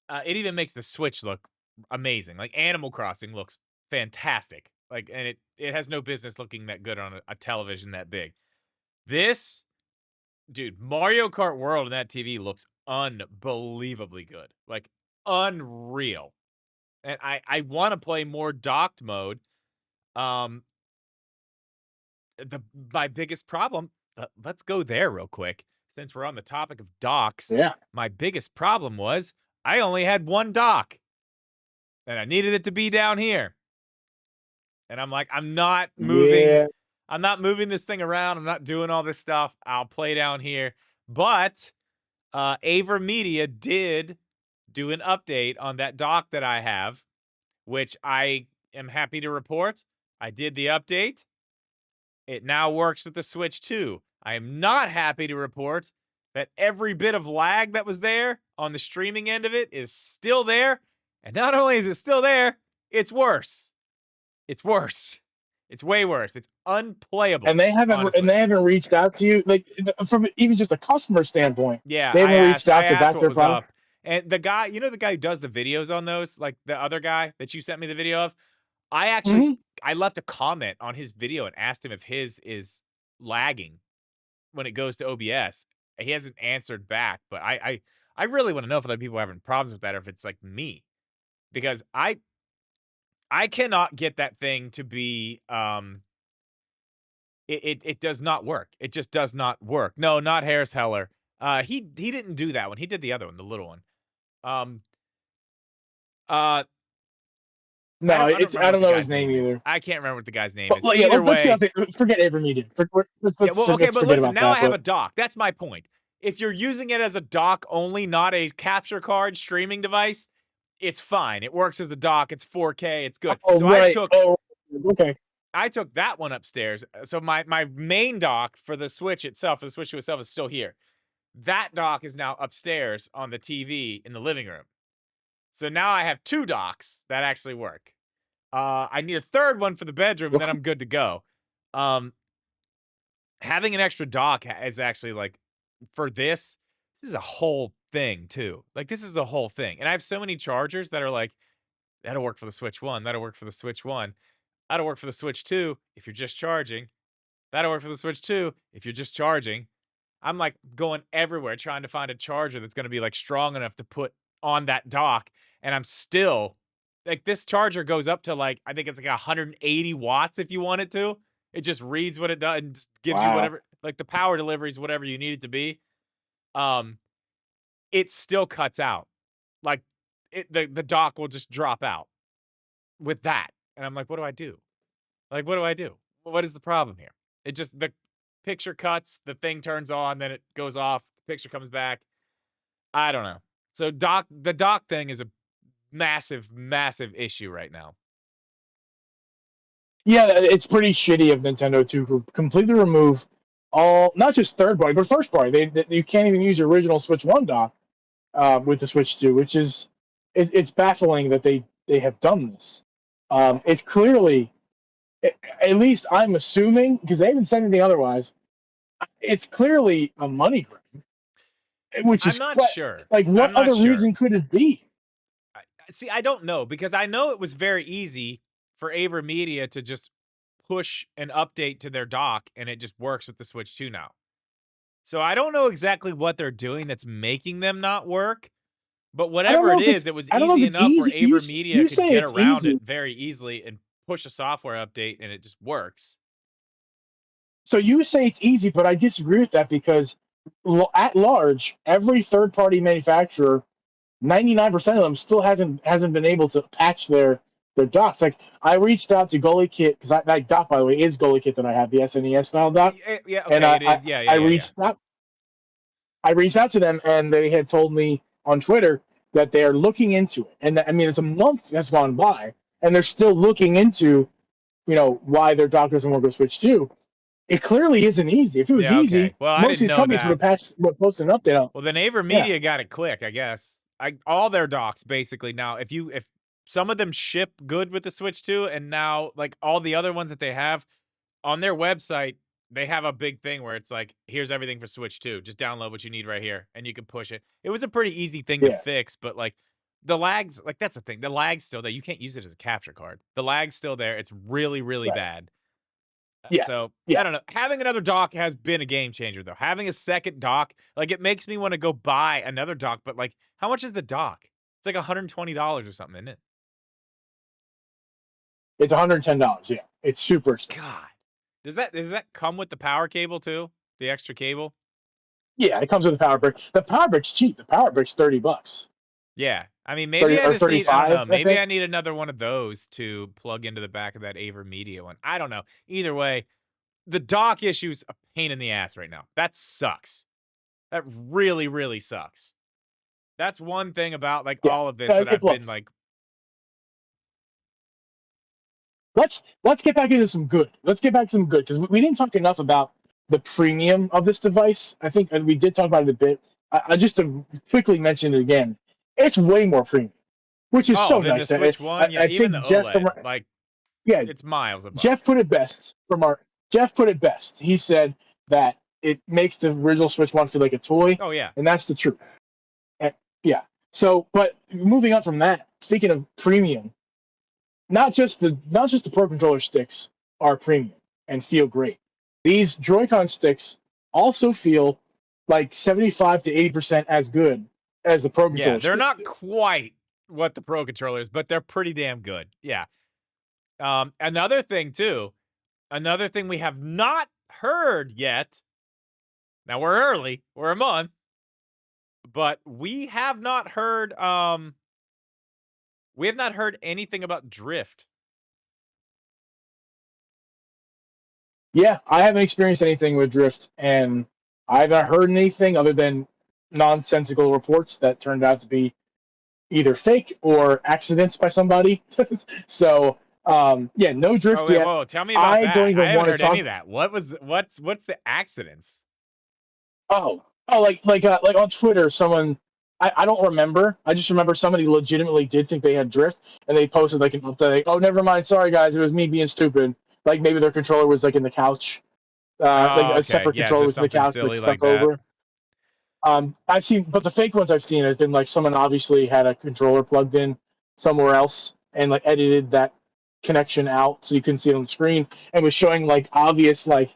It even makes the Switch look amazing. Like, Animal Crossing looks fantastic. Like, and it has no business looking that good on a television that big. This, dude, Mario Kart World on that TV looks unbelievably good. Like, unreal. And I want to play more docked mode. My biggest problem, let's go there real quick, since we're on the topic of docks. Yeah. My biggest problem was I only had one dock, and I needed it to be down here. And I'm like, I'm not moving. Yeah. I'm not moving this thing around. I'm not doing all this stuff. I'll play down here. But AverMedia did do an update on that dock that I have, which I am happy to report. I did the update. It now works with the Switch 2. I am not happy to report that every bit of lag that was there on the streaming end of it is still there. And not only is it still there, it's worse. It's worse. It's way worse. It's unplayable. And they haven't reached out to you, like, from even just a customer standpoint. Yeah, they haven't reached out to back what their was product. up. And the guy, the guy who does the videos on those, like the other guy that you sent me the video of, I actually I left a comment on his video and asked him if his is lagging when it goes to OBS. He hasn't answered back, but I really want to know if other people are having problems with that or if it's like me. Because I cannot get that thing to be it does not work. It just does not work. No, not Harris Heller. He didn't do that one. He did the other one, the little one. No, I don't know his name either. I can't remember what the guy's name But, is. like, Either let's way, forget AverMedia. Let's okay, but forget listen, about now that, I have but- a dock. That's my point. If you're using it as a dock only, not a capture card streaming device, it's fine. It works as a dock. It's 4K. It's good. Oh, so right. Okay. I took that one upstairs. So my main dock for the Switch itself, for the Switch 2 itself, is still here. That dock is now upstairs on the TV in the living room. So now I have 2 docks that actually work. I need a third one for the bedroom, and then I'm good to go. Having an extra dock is actually, like, for this is a whole thing too. Like, this is a whole thing. And I have so many chargers that are like, that'll work for the Switch 1. That'll work for the Switch 1. That'll work for the Switch 2 if you're just charging. That'll work for the Switch 2 if you're just charging. I'm like going everywhere trying to find a charger that's going to be like strong enough to put on that dock. And I'm still like, this charger goes up to like, I think it's like 180 watts if you want it to. It just reads what it does and just gives you whatever, like the power delivery is whatever you need it to be. It still cuts out. Like the dock will just drop out with that. And I'm like, what do I do? Like, what do I do? What is the problem here? It just, the picture cuts, the thing turns on, then it goes off, the picture comes back. I don't know. So the dock thing is a massive, massive issue right now. Yeah, it's pretty shitty of Nintendo to completely remove all, not just third party, but first party. You can't even use your original Switch 1 dock with the Switch 2, which is, it's baffling that they have done this. It's clearly, at least I'm assuming, because they haven't said anything otherwise, it's clearly a money grab. Which is I'm not sure. Like, what other reason could it be? See, I don't know, because I know it was very easy for AverMedia to just push an update to their dock, and it just works with the Switch 2 now. So I don't know exactly what they're doing that's making them not work, but whatever it is, it was easy enough where AverMedia could get around it very easily and push a software update, and it just works. So you say it's easy, but I disagree with that, because at large, every third-party manufacturer, 99% of them still hasn't been able to patch their docks. Like, I reached out to GullyKit, because that dock, by the way, is GullyKit that I have, the SNES style dock. Yeah, okay, and it is. Yeah, I reached out to them, and they had told me on Twitter that they're looking into it. And I mean, it's a month that's gone by, and they're still looking into, why their dock doesn't work with Switch 2. It clearly isn't easy. If it was easy, most of these companies would have posted an update out. Well, then AverMedia got it quick, I guess. All their docks basically now, if some of them ship good with the Switch 2, and now like all the other ones that they have on their website, they have a big thing where it's like, here's everything for Switch 2. Just download what you need right here, and you can push it. It was a pretty easy thing to fix, but like the lags, like that's the thing. The lag's still there. You can't use it as a capture card. The lag's still there. It's really, really bad. So, I don't know. Having another dock has been a game changer, though. Having a second dock, like, it makes me want to go buy another dock. But, like, how much is the dock? It's like $120 or something, isn't it? It's $110, yeah. It's super expensive. God. Does that come with the power cable, too? The extra cable? Yeah, it comes with the power brick. The power brick's cheap. The power brick's $30. Yeah. I mean, maybe I just need, I don't know. Maybe I need another one of those to plug into the back of that AverMedia one. I don't know. Either way, the dock issue's a pain in the ass right now. That sucks. That really, really sucks. That's one thing about like Yeah. all of this that I've been Look, like. let's get back into some good. Let's get back to some good because we didn't talk enough about the premium of this device. I think, and we did talk about it a bit. I just to quickly mention it again. It's way more premium, which is so Then nice. the Switch One, yeah, I even think the Jeff OLED, from like, yeah, it's miles above. Jeff put it best Jeff put it best. He said that it makes the original Switch One feel like a toy. Oh yeah, and that's the truth. And, yeah. So, but moving on from that, speaking of premium, not just the Pro Controller sticks are premium and feel great. These Joy-Con sticks also feel like 75 to 80% as good as the Pro Controller sticks. Yeah, they're not do. quite what the Pro Controller is, but they're pretty damn good. Yeah. Another thing we have not heard yet. Now we're early. We're a month. But we have not heard anything about drift. Yeah, I haven't experienced anything with drift, and I haven't heard anything other than nonsensical reports that turned out to be either fake or accidents by somebody. So, yeah, no drift yet. Whoa, tell me about that. Don't even I haven't want to heard talk. any of that. What's the accidents? Like on Twitter, someone I don't remember. I just remember somebody legitimately did think they had drift, and they posted like an update. Like, oh, never mind. Sorry guys, it was me being stupid. Like maybe their controller was like in the couch. Like a separate controller was in the couch, like stuck over. I've seen, but the fake ones I've seen has been like someone obviously had a controller plugged in somewhere else and like edited that connection out so you couldn't see it on the screen and was showing like obvious like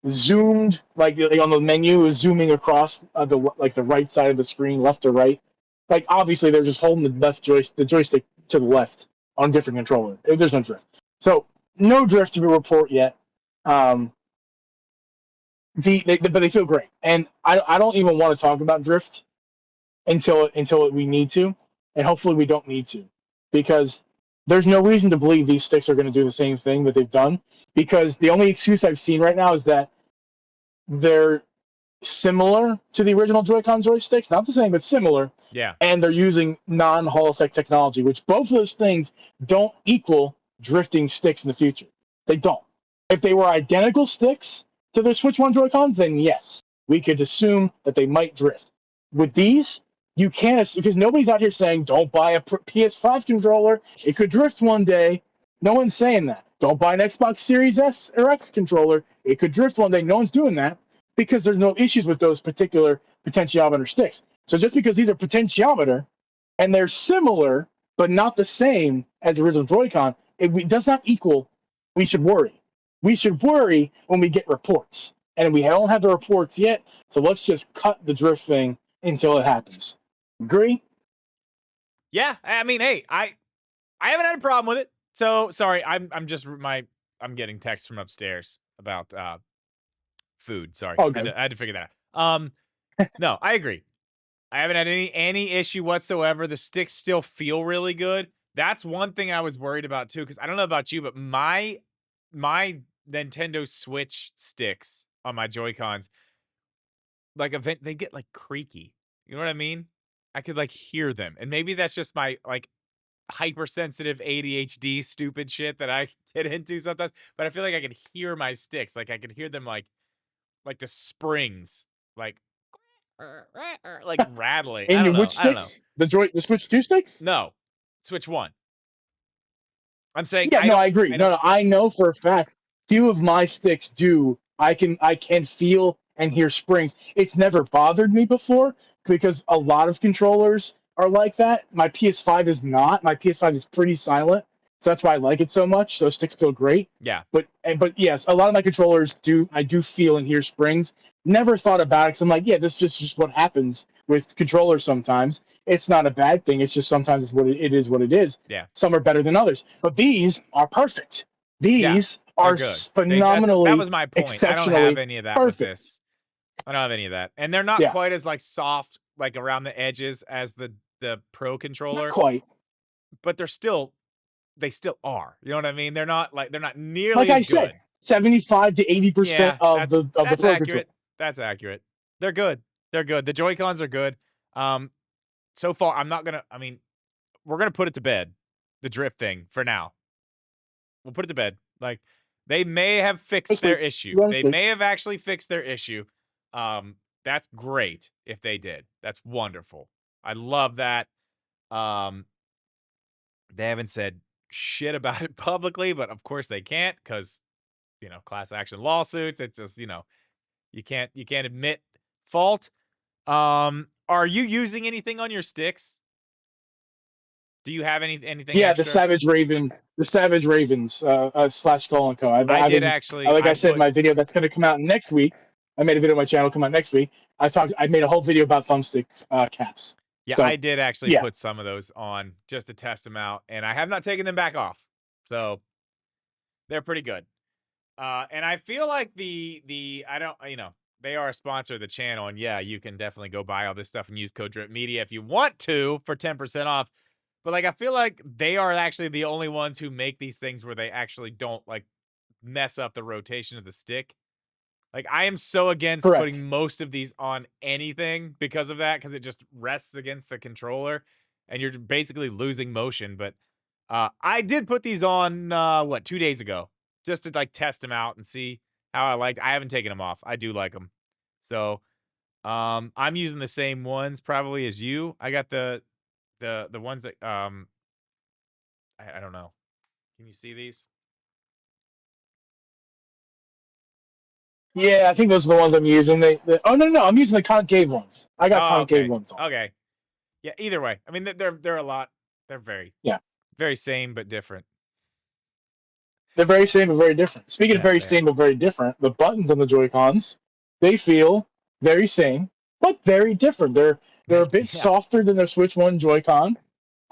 zoomed like on the menu was zooming across the right side of the screen, left to right. Like obviously they're just holding the joystick to the left on a different controller. There's no drift, so no drift to report yet. But they feel great, and I don't even want to talk about drift until we need to, and hopefully we don't need to, because there's no reason to believe these sticks are going to do the same thing that they've done. Because the only excuse I've seen right now is that they're similar to the original Joy-Con joysticks, not the same, but similar. Yeah, and they're using non-Hall effect technology, which both of those things don't equal drifting sticks in the future. They don't. If they were identical sticks to their Switch 1 Joy-Cons, then yes, we could assume that they might drift. With these, you can't, because nobody's out here saying, don't buy a PS5 controller, it could drift one day. No one's saying that. Don't buy an Xbox Series S or X controller, it could drift one day. No one's doing that because there's no issues with those particular potentiometer sticks. So just because these are potentiometer and they're similar but not the same as the original Joy-Con, it does not equal we should worry. We should worry when we get reports. And we don't have the reports yet, so let's just cut the drift thing until it happens. Agree? Yeah, I mean, hey, I haven't had a problem with it. So sorry, I'm getting texts from upstairs about food. Sorry, Oh, I had to figure that out. No, I agree. I haven't had any issue whatsoever. The sticks still feel really good. That's one thing I was worried about too, because I don't know about you, but my Nintendo Switch sticks on my Joy-Cons, like they get like creaky. You know what I mean? I could like hear them, and maybe that's just my like hypersensitive ADHD stupid shit that I get into sometimes. But I feel like I can hear my sticks, like I can hear them like the springs, like rattling. I don't know. Which sticks? The Switch 2 sticks? No, Switch 1. I'm saying Yeah, I agree. I know for a fact few of my sticks do. I can feel and hear springs. It's never bothered me before because a lot of controllers are like that. My PS5 is not. My PS5 is pretty silent, so that's why I like it so much. Those sticks feel great. Yeah. But yes, a lot of my controllers do. I do feel and hear springs. Never thought about it because I'm like, yeah, this is just what happens with controllers sometimes. It's not a bad thing. It's just sometimes it is what it is. Yeah. Some are better than others, but these are perfect. These are phenomenally. That was my point. I don't have any of that perfect. with this. I don't have any of that, and they're not quite as like soft, like around the edges as the Pro controller. Not quite, but they still are. You know what I mean? They're not nearly as good. 75 to 80% Yeah, of the Pro Controller. accurate. That's accurate. They're good. They're good. The Joy-Cons are good. So far, I'm not gonna. I mean, we're gonna put it to bed, the drift thing for now. We'll put it to bed. Like they may have fixed their issue. They may have actually fixed their issue. That's great if they did. That's wonderful. I love that. They haven't said shit about it publicly, but of course they can't because class action lawsuits. It's just you can't admit fault. Are you using anything on your sticks? Do you have anything? Yeah, extra? the Savage Ravens slash Skull and Co. I did actually. Like I said in my video, that's going to come out next week. I made a video on my channel come out next week. I made a whole video about thumbstick caps. Yeah, so, I did actually put some of those on just to test them out, and I have not taken them back off. So they're pretty good. And I feel like they are a sponsor of the channel, and yeah, you can definitely go buy all this stuff and use code Drip Media if you want to for 10% off. But like, I feel like they are actually the only ones who make these things where they actually don't like mess up the rotation of the stick. Like, I am so against putting most of these on anything because of that, because it just rests against the controller, and you're basically losing motion. But I did put these on 2 days ago, just to like test them out and see how I liked. I haven't taken them off. I do like them. So I'm using the same ones probably as you. I got the ones that I don't know. Can you see these? Yeah, I think those are the ones I'm using. Oh no, I'm using the concave ones. I got concave ones on. Okay. Yeah, either way. I mean, they're a lot. They're very same but different. They're very same but very different. Speaking of very same but very different, the buttons on the Joy-Cons, they feel very same but very different. They're a bit softer than the Switch 1 Joy-Con,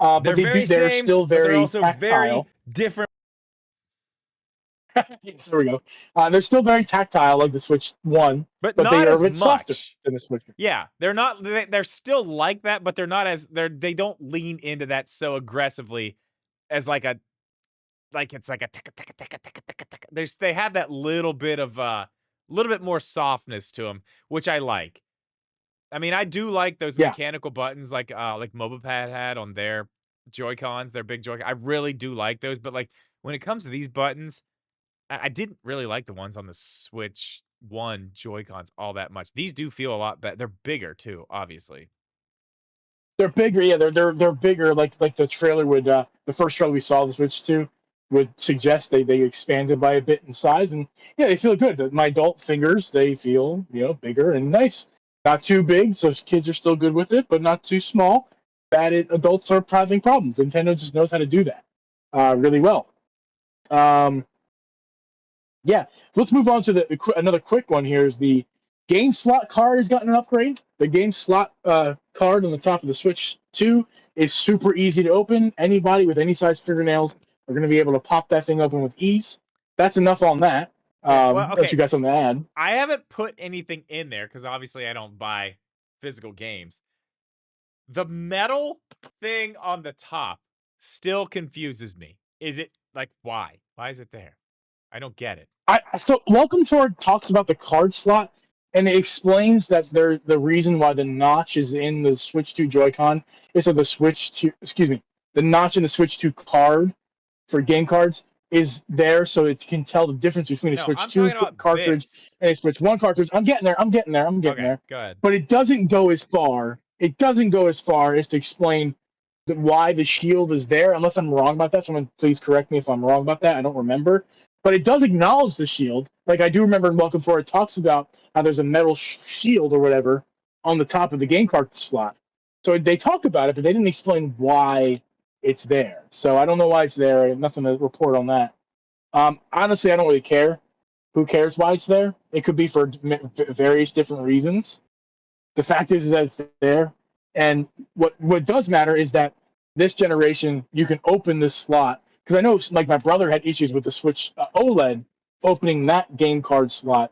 but they're still very they're also tactile. Very different. Yes, there we go. They're still very tactile like the Switch 1, but they are a bit much. softer than the Switch 1. Yeah, they're not. They're still like that, but they're not as they don't lean into that so aggressively as like it's like a they have that little bit more softness to them, which I like. I mean, I do like those mechanical buttons like Mobipad had on their Joy-Cons, their big Joy-Con. I really do like those, but like when it comes to these buttons, I didn't really like the ones on the Switch 1 Joy-Cons all that much. These do feel a lot better. They're bigger too, obviously. They're bigger, yeah. They're bigger. Like the trailer would, the first trailer we saw the Switch 2 would suggest they expanded by a bit in size, and yeah, they feel good. My adult fingers, they feel bigger and nice. Not too big, so kids are still good with it, but not too small. Adults are having problems. Nintendo just knows how to do that really well. Yeah, so let's move on to another quick one here. Is the game slot card has gotten an upgrade. The game slot card on the top of the Switch 2 is super easy to open. Anybody with any size fingernails are going to be able to pop that thing open with ease. That's enough on that. Unless you got something to add. I haven't put anything in there because obviously I don't buy physical games. The metal thing on the top still confuses me. Is it like why? Why is it there? I don't get it. So Welcome Toward talks about the card slot, and it explains that the reason why the notch is in the Switch 2 Joy-Con is that the notch in the Switch 2 card for game cards is there, so it can tell the difference between a Switch 2 cartridge and a Switch 1 cartridge. I'm getting there. Okay, go ahead. But it doesn't go as far. It doesn't go as far as to explain why the shield is there, unless I'm wrong about that. Someone please correct me if I'm wrong about that. I don't remember. But it does acknowledge the shield. Like I do remember in Welcome Forward, it talks about how there's a metal shield or whatever on the top of the game card slot. So they talk about it, but they didn't explain why it's there. So I don't know why it's there. I have nothing to report on that. Honestly, I don't really care. Who cares why it's there? It could be for various different reasons. The fact is that it's there. And what does matter is that this generation, you can open this slot. Because I know, like, my brother had issues with the Switch OLED opening that game card slot.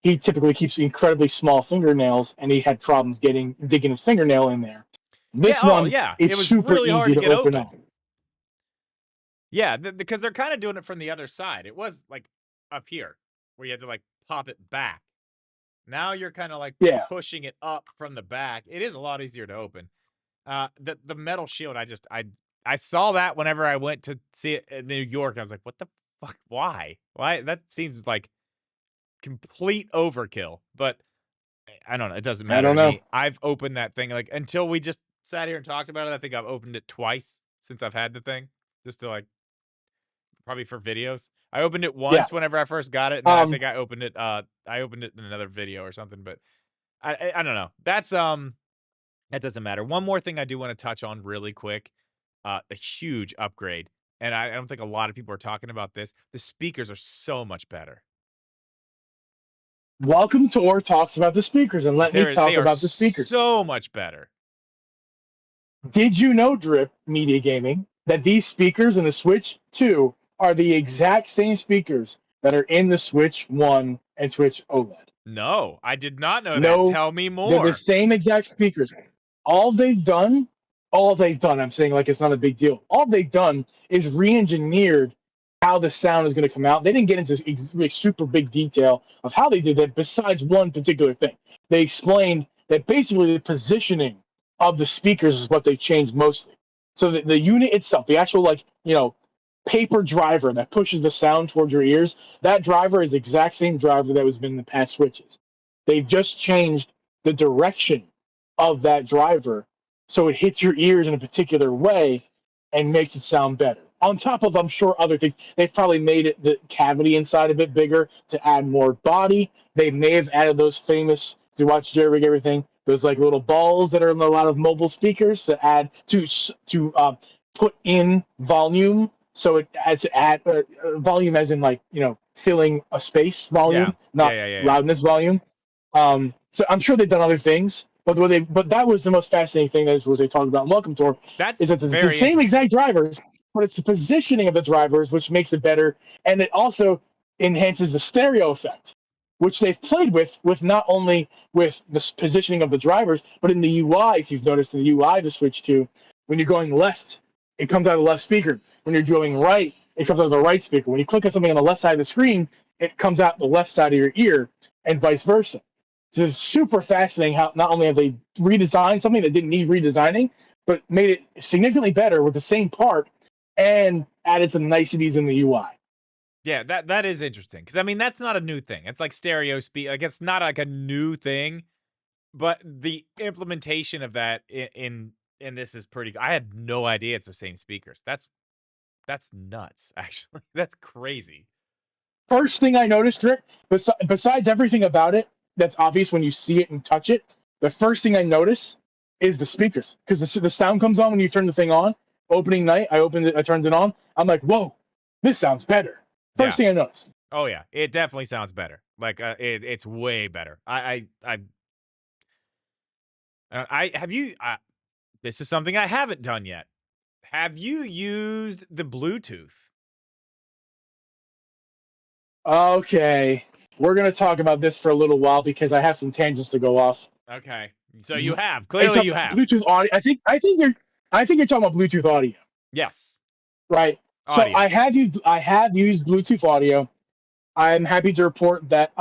He typically keeps incredibly small fingernails, and he had problems digging his fingernail in there. This one, it was super really hard to get open up. Yeah, because they're kind of doing it from the other side. It was like up here where you had to like pop it back. Now you're kind of like Yeah. pushing it up from the back. It is a lot easier to open. The metal shield, I saw that whenever I went to see it in New York. I was like, what the fuck? Why? Why? That seems like complete overkill. But I don't know. It doesn't I matter don't to know. me. I've opened that thing like until we just sat here and talked about it. I think I've opened it twice since I've had the thing, just to like probably for videos. I opened it once whenever I first got it, and then I think I opened it in another video or something. But I don't know. That's that doesn't matter. One more thing I do want to touch on really quick. A huge upgrade. And I don't think a lot of people are talking about this. The speakers are so much better. Welcome Tour talks about the speakers, and let me talk about the speakers. So much better. Did you know, Drip Media Gaming, that these speakers in the Switch 2 are the exact same speakers that are in the Switch 1 and Switch OLED? No, I did not know No, that. Tell me more. They're the same exact speakers. All they've done, I'm saying like it's not a big deal. All they've done is re-engineered how the sound is going to come out. They didn't get into super big detail of how they did that besides one particular thing. They explained that basically the positioning of the speakers is what they changed mostly. So the unit itself, the actual paper driver that pushes the sound towards your ears, that driver is the exact same driver that was been in the past Switches. They've just changed the direction of that driver so it hits your ears in a particular way and makes it sound better. On top of, I'm sure, other things. They've probably made it the cavity inside a bit bigger to add more body. They may have added those famous, if you watch Jerry Rig Everything, those like little balls that are in a lot of mobile speakers to add to put in volume. So it adds volume as in filling a space volume, not loudness volume. So I'm sure they've done other things, but that was the most fascinating thing that was they talked about in Welcome Tour. Is that the same exact drivers, but it's the positioning of the drivers which makes it better, and it also enhances the stereo effect, which they've played with not only with the positioning of the drivers, but in the UI. If you've noticed in the UI, the Switch 2, when you're going left, it comes out of the left speaker. When you're going right, it comes out of the right speaker. When you click on something on the left side of the screen, it comes out the left side of your ear, and vice versa. So it's super fascinating how not only have they redesigned something that didn't need redesigning, but made it significantly better with the same part and added some niceties in the UI. Yeah, that is interesting because I mean that's not a new thing. It's like stereo speak, like it's not like a new thing, but the implementation of that in this is pretty. I had no idea it's the same speakers. That's nuts. Actually, that's crazy. First thing I noticed, Rick, besides everything about it that's obvious when you see it and touch it, the first thing I notice is the speakers because the sound comes on when you turn the thing on. Opening night, I opened it, I turned it on. I'm like, whoa, this sounds better. First thing I noticed. Oh yeah, it definitely sounds better. Like it's way better. I have you. This is something I haven't done yet. Have you used the Bluetooth? Okay, we're gonna talk about this for a little while because I have some tangents to go off. Okay, so you have clearly you have Bluetooth audio. I think you're talking about Bluetooth audio. Yes. Right. Audio. So I have used Bluetooth audio. I'm happy to report that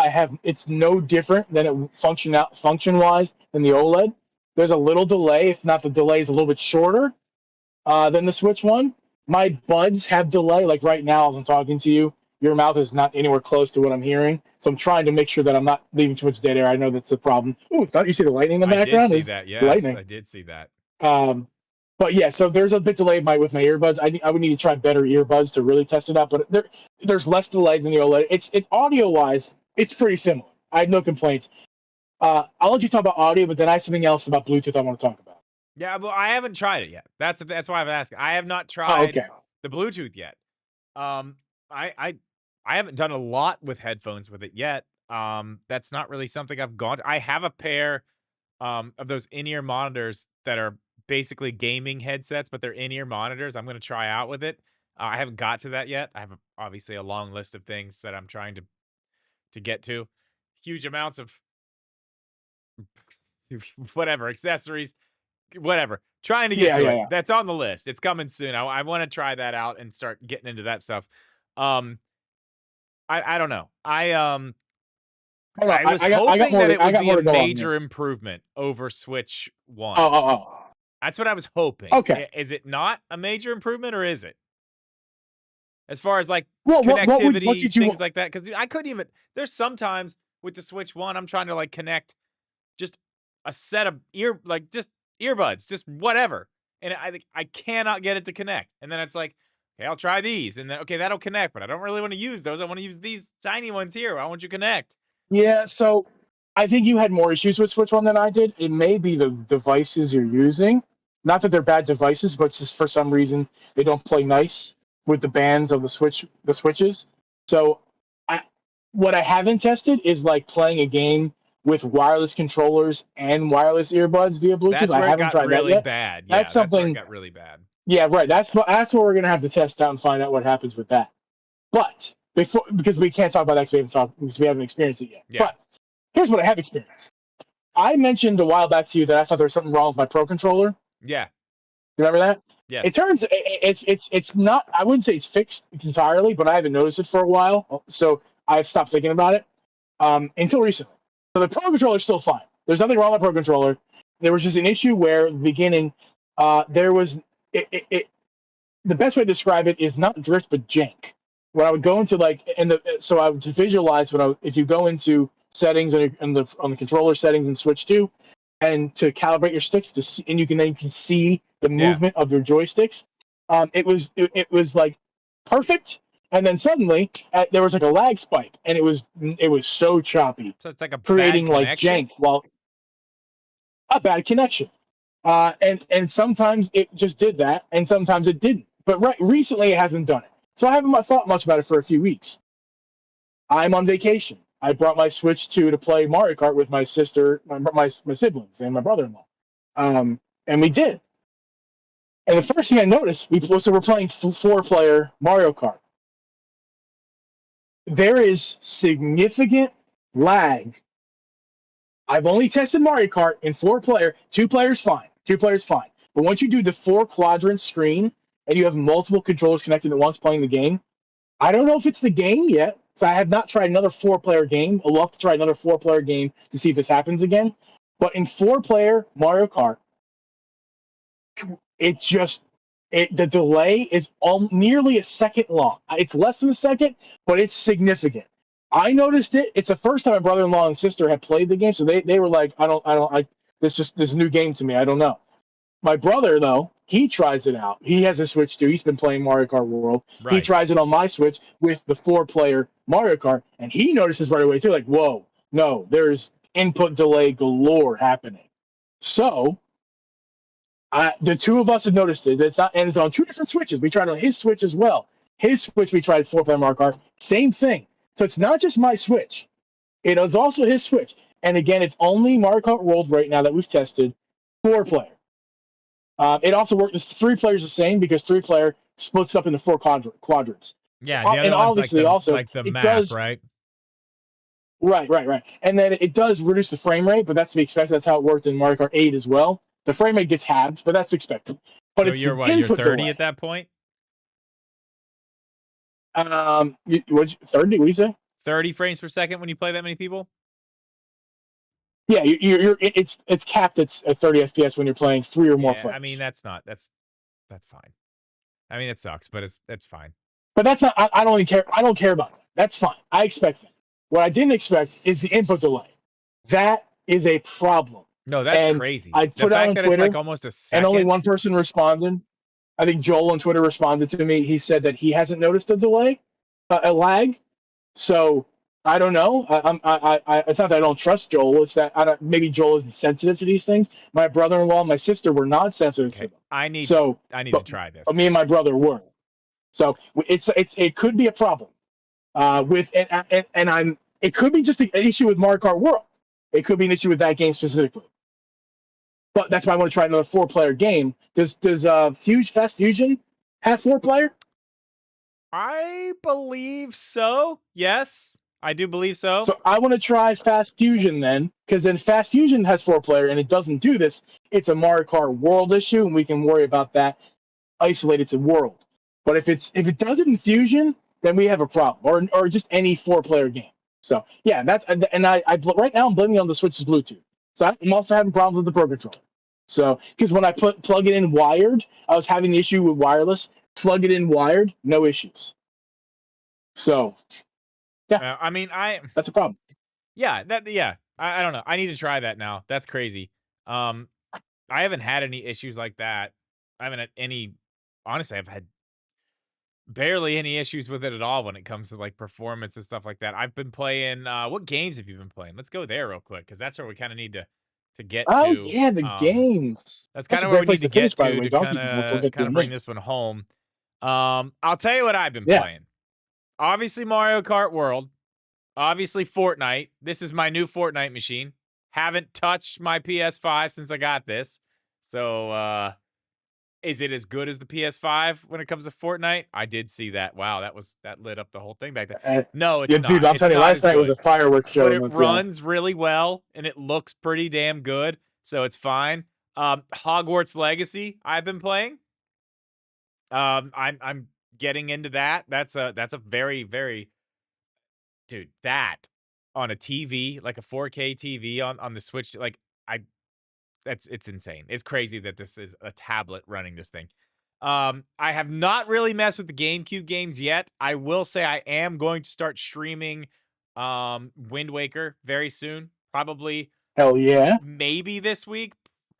it's no different than it function wise than the OLED. There's a little delay, if not the delay is a little bit shorter than the Switch one. My buds have delay, like right now as I'm talking to you. Your mouth is not anywhere close to what I'm hearing, so I'm trying to make sure that I'm not leaving too much dead air. I know that's the problem. Ooh, thought you see the lightning in the background? I did see that. Yes, lightning. I did see that. But yeah, so there's a bit delay with my earbuds. I would need to try better earbuds to really test it out. But there's less delay than the OLED. It's audio wise, it's pretty similar. I have no complaints. I'll let you talk about audio, but then I have something else about Bluetooth I want to talk about. Yeah, but I haven't tried it yet. That's why I've asked. I have not tried the Bluetooth yet. I haven't done a lot with headphones with it yet. That's not really something I've gone. I have a pair of those in-ear monitors that are basically gaming headsets, but they're in-ear monitors. I'm going to try out with it. I haven't got to that yet. I have obviously a long list of things that I'm trying to get to. Huge amounts of whatever accessories, whatever. Trying to get to it. That's on the list. It's coming soon. I want to try that out and start getting into that stuff. I don't know. I Hold on, was I got hoping more that to- it I would got be more a to go on major here. improvement over Switch 1. Oh. That's what I was hoping. Okay. Is it not a major improvement, or is it? As far as like Well, connectivity, what did you? things like that, because I couldn't even. There's sometimes with the Switch 1, I'm trying to like connect just a set of earbuds, just whatever, and I cannot get it to connect. And then it's like, okay, I'll try these, and then okay, that'll connect, but I don't really want to use those. I want to use these tiny ones here. I want you to connect. Yeah, so I think you had more issues with Switch One than I did. It may be the devices you're using. Not that they're bad devices, but just for some reason they don't play nice with the bands of the switches. So I what I haven't tested is like playing a game with wireless controllers and wireless earbuds via Bluetooth. That's I where it haven't got tried that really yet. bad. That's Yeah, that's where it something. got really bad. Yeah, right. That's what we're gonna have to test out and find out what happens with that. But because we can't talk about that because we haven't experienced it yet. Yeah. But here's what I have experienced. I mentioned a while back to you that I thought there was something wrong with my Pro controller. Yeah. You remember that? Yes. It turns it's not. I wouldn't say it's fixed entirely, but I haven't noticed it for a while, so I've stopped thinking about it until recently. So the Pro controller is still fine. There's nothing wrong with the Pro controller. There was just an issue where at the beginning there was it. The best way to describe it is not drift but jank. When I would go into so I would visualize if you go into settings on the controller settings and Switch 2, and to calibrate your sticks to see, and you can see the movement of your joysticks. It was like perfect, and then suddenly there was like a lag spike, and it was so choppy, So it's like a creating bad like connection? jank while a bad connection. And sometimes it just did that, and sometimes it didn't. But recently it hasn't done it. So I haven't thought much about it for a few weeks. I'm on vacation. I brought my Switch 2 to play Mario Kart with my sister, my siblings, and my brother-in-law. And we did. And the first thing I noticed, we're playing 4-player Mario Kart. There is significant lag. I've only tested Mario Kart in 4-player. 2 players, fine. 2 players, fine. But once you do the 4-quadrant screen and you have multiple controllers connected at once playing the game, I don't know if it's the game yet. So I have not tried another 4-player game. I'll have to try another 4-player game to see if this happens again. But in 4-player Mario Kart, the delay is nearly a second long. It's less than a second, but it's significant. I noticed it. It's the first time my brother-in-law and sister had played the game, so they were like, this is a new game to me. I don't know. My brother, though, he tries it out. He has a Switch too. He's been playing Mario Kart World. Right. He tries it on my Switch with the 4-player Mario Kart, and he notices right away too, like, whoa, no, there's input delay galore happening. So the two of us have noticed it. And it's on 2 different Switches. We tried on his Switch as well. His Switch, we tried 4-player Mario Kart. Same thing. So it's not just my Switch. It is also his Switch. And again, it's only Mario Kart World right now that we've tested 4-player. It also works. 3 players the same because 3-player splits up into 4 quadrants. Yeah, the other and one's obviously like the map, right? Right. And then it does reduce the frame rate, but that's to be expected. That's how it worked in Mario Kart 8 as well. The frame rate gets halved, but that's expected. But so it's you're the what? You're 30 delay. at that point. 30? What do you say? 30 frames per second when you play that many people. Yeah, it's capped at 30 FPS when you're playing 3 or more players. I mean, that's fine. I mean, it sucks, but it's fine. But that's not. I don't even care. I don't care about that. That's fine. I expect that. What I didn't expect is the input delay. That is a problem. No, that's crazy. I put out on Twitter, it's like almost a second, and only one person responded. I think Joel on Twitter responded to me. He said that he hasn't noticed a delay, a lag. So I don't know. It's not that I don't trust Joel. It's that maybe Joel isn't sensitive to these things. My brother-in-law and my sister were not sensitive to them. I need to try this. Me and my brother were. So it could be a problem. It could be just an issue with Mario Kart World. It could be an issue with that game specifically. But that's why I want to try another 4-player game. Does Fast Fusion have 4-player? I believe so. Yes, I do believe so. So I want to try Fast Fusion then, because then Fast Fusion has 4-player and it doesn't do this. It's a Mario Kart World issue, and we can worry about that isolated to World. But if it does it in Fusion, then we have a problem, or just any 4-player game. So yeah, that's and I right now I'm blaming it on the Switch's Bluetooth. So I'm also having problems with the Pro Controller. So because when I plug it in wired, I was having the issue with wireless. Plug it in wired, no issues. So I mean, that's a problem. Yeah, I don't know. I need to try that now. That's crazy. I haven't had any issues like that. I haven't had any. Honestly, I've had barely any issues with it at all when it comes to like performance and stuff like that. I've been playing. What games have you been playing? Let's go there real quick because that's where we kind of need to get Oh to. yeah, the games. That's kind a of where great we need place to finish, get by the to way. kind We'll get of bring this one home. I'll tell you what I've been playing. Obviously, Mario Kart World. Obviously, Fortnite. This is my new Fortnite machine. Haven't touched my PS5 since I got this. So, is it as good as the PS5 when it comes to Fortnite? I did see that. Wow, that lit up the whole thing back there. No, it's not. Dude, I'm telling you, last night was a fireworks show. But it runs really well, and it looks pretty damn good, so it's fine. Hogwarts Legacy, I've been playing. I'm getting into that. That's a very, very, dude, that on a TV, like a 4K TV on the Switch, like it's insane. It's crazy that this is a tablet running this thing. I have not really messed with the GameCube games yet. I will say I am going to start streaming Wind Waker very soon. Probably. Hell yeah. Maybe this week.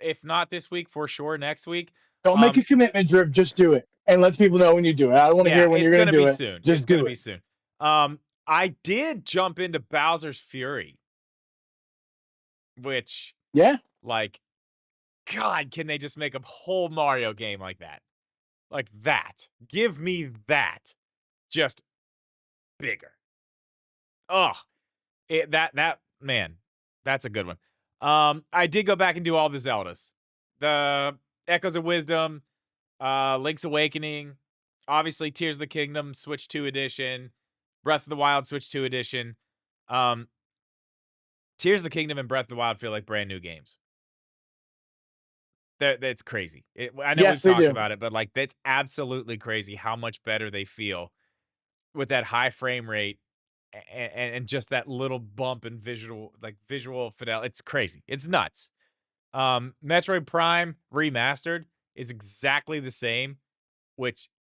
If not this week, for sure next week. Don't make a commitment, Drip. Just do it. And let people know when you do it. I don't want to hear when you're going to do it. Soon. Just it's do gonna it. Be soon. I did jump into Bowser's Fury. Which, like, God, can they just make a whole Mario game like that? Like that. Give me that. Just bigger. Oh, that man, that's a good one. I did go back and do all the Zeldas. The Echoes of Wisdom, Link's Awakening, obviously Tears of the Kingdom, Switch 2 edition, Breath of the Wild, Switch 2 edition. Tears of the Kingdom and Breath of the Wild feel like brand new games. That's crazy. I know we've talked about it, but like that's absolutely crazy how much better they feel with that high frame rate and just that little bump in visual fidelity. It's crazy. It's nuts. Metroid Prime Remastered is exactly the same, which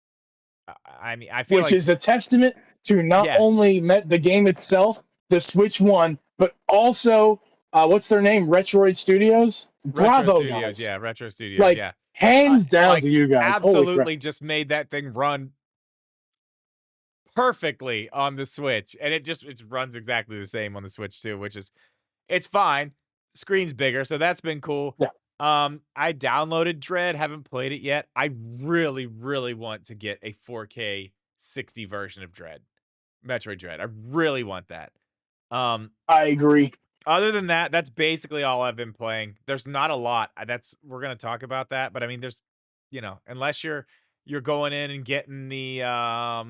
I mean, I feel which is a testament to not only the game itself, the Switch One, but also what's their name? Retroid Studios. Bravo, guys. Yeah, Retro Studios. Hands down to you guys. Absolutely, just made that thing run perfectly on the Switch, and it runs exactly the same on the Switch too, which is it's fine. The screen's bigger, so that's been cool. Yeah. I downloaded Dread, haven't played it yet. I really, really want to get a 4K 60 version of Dread, Metroid Dread. I really want that. I agree. Other than that, that's basically all I've been playing. There's not a lot. We're gonna talk about that, but I mean, there's, unless you're going in and getting the, I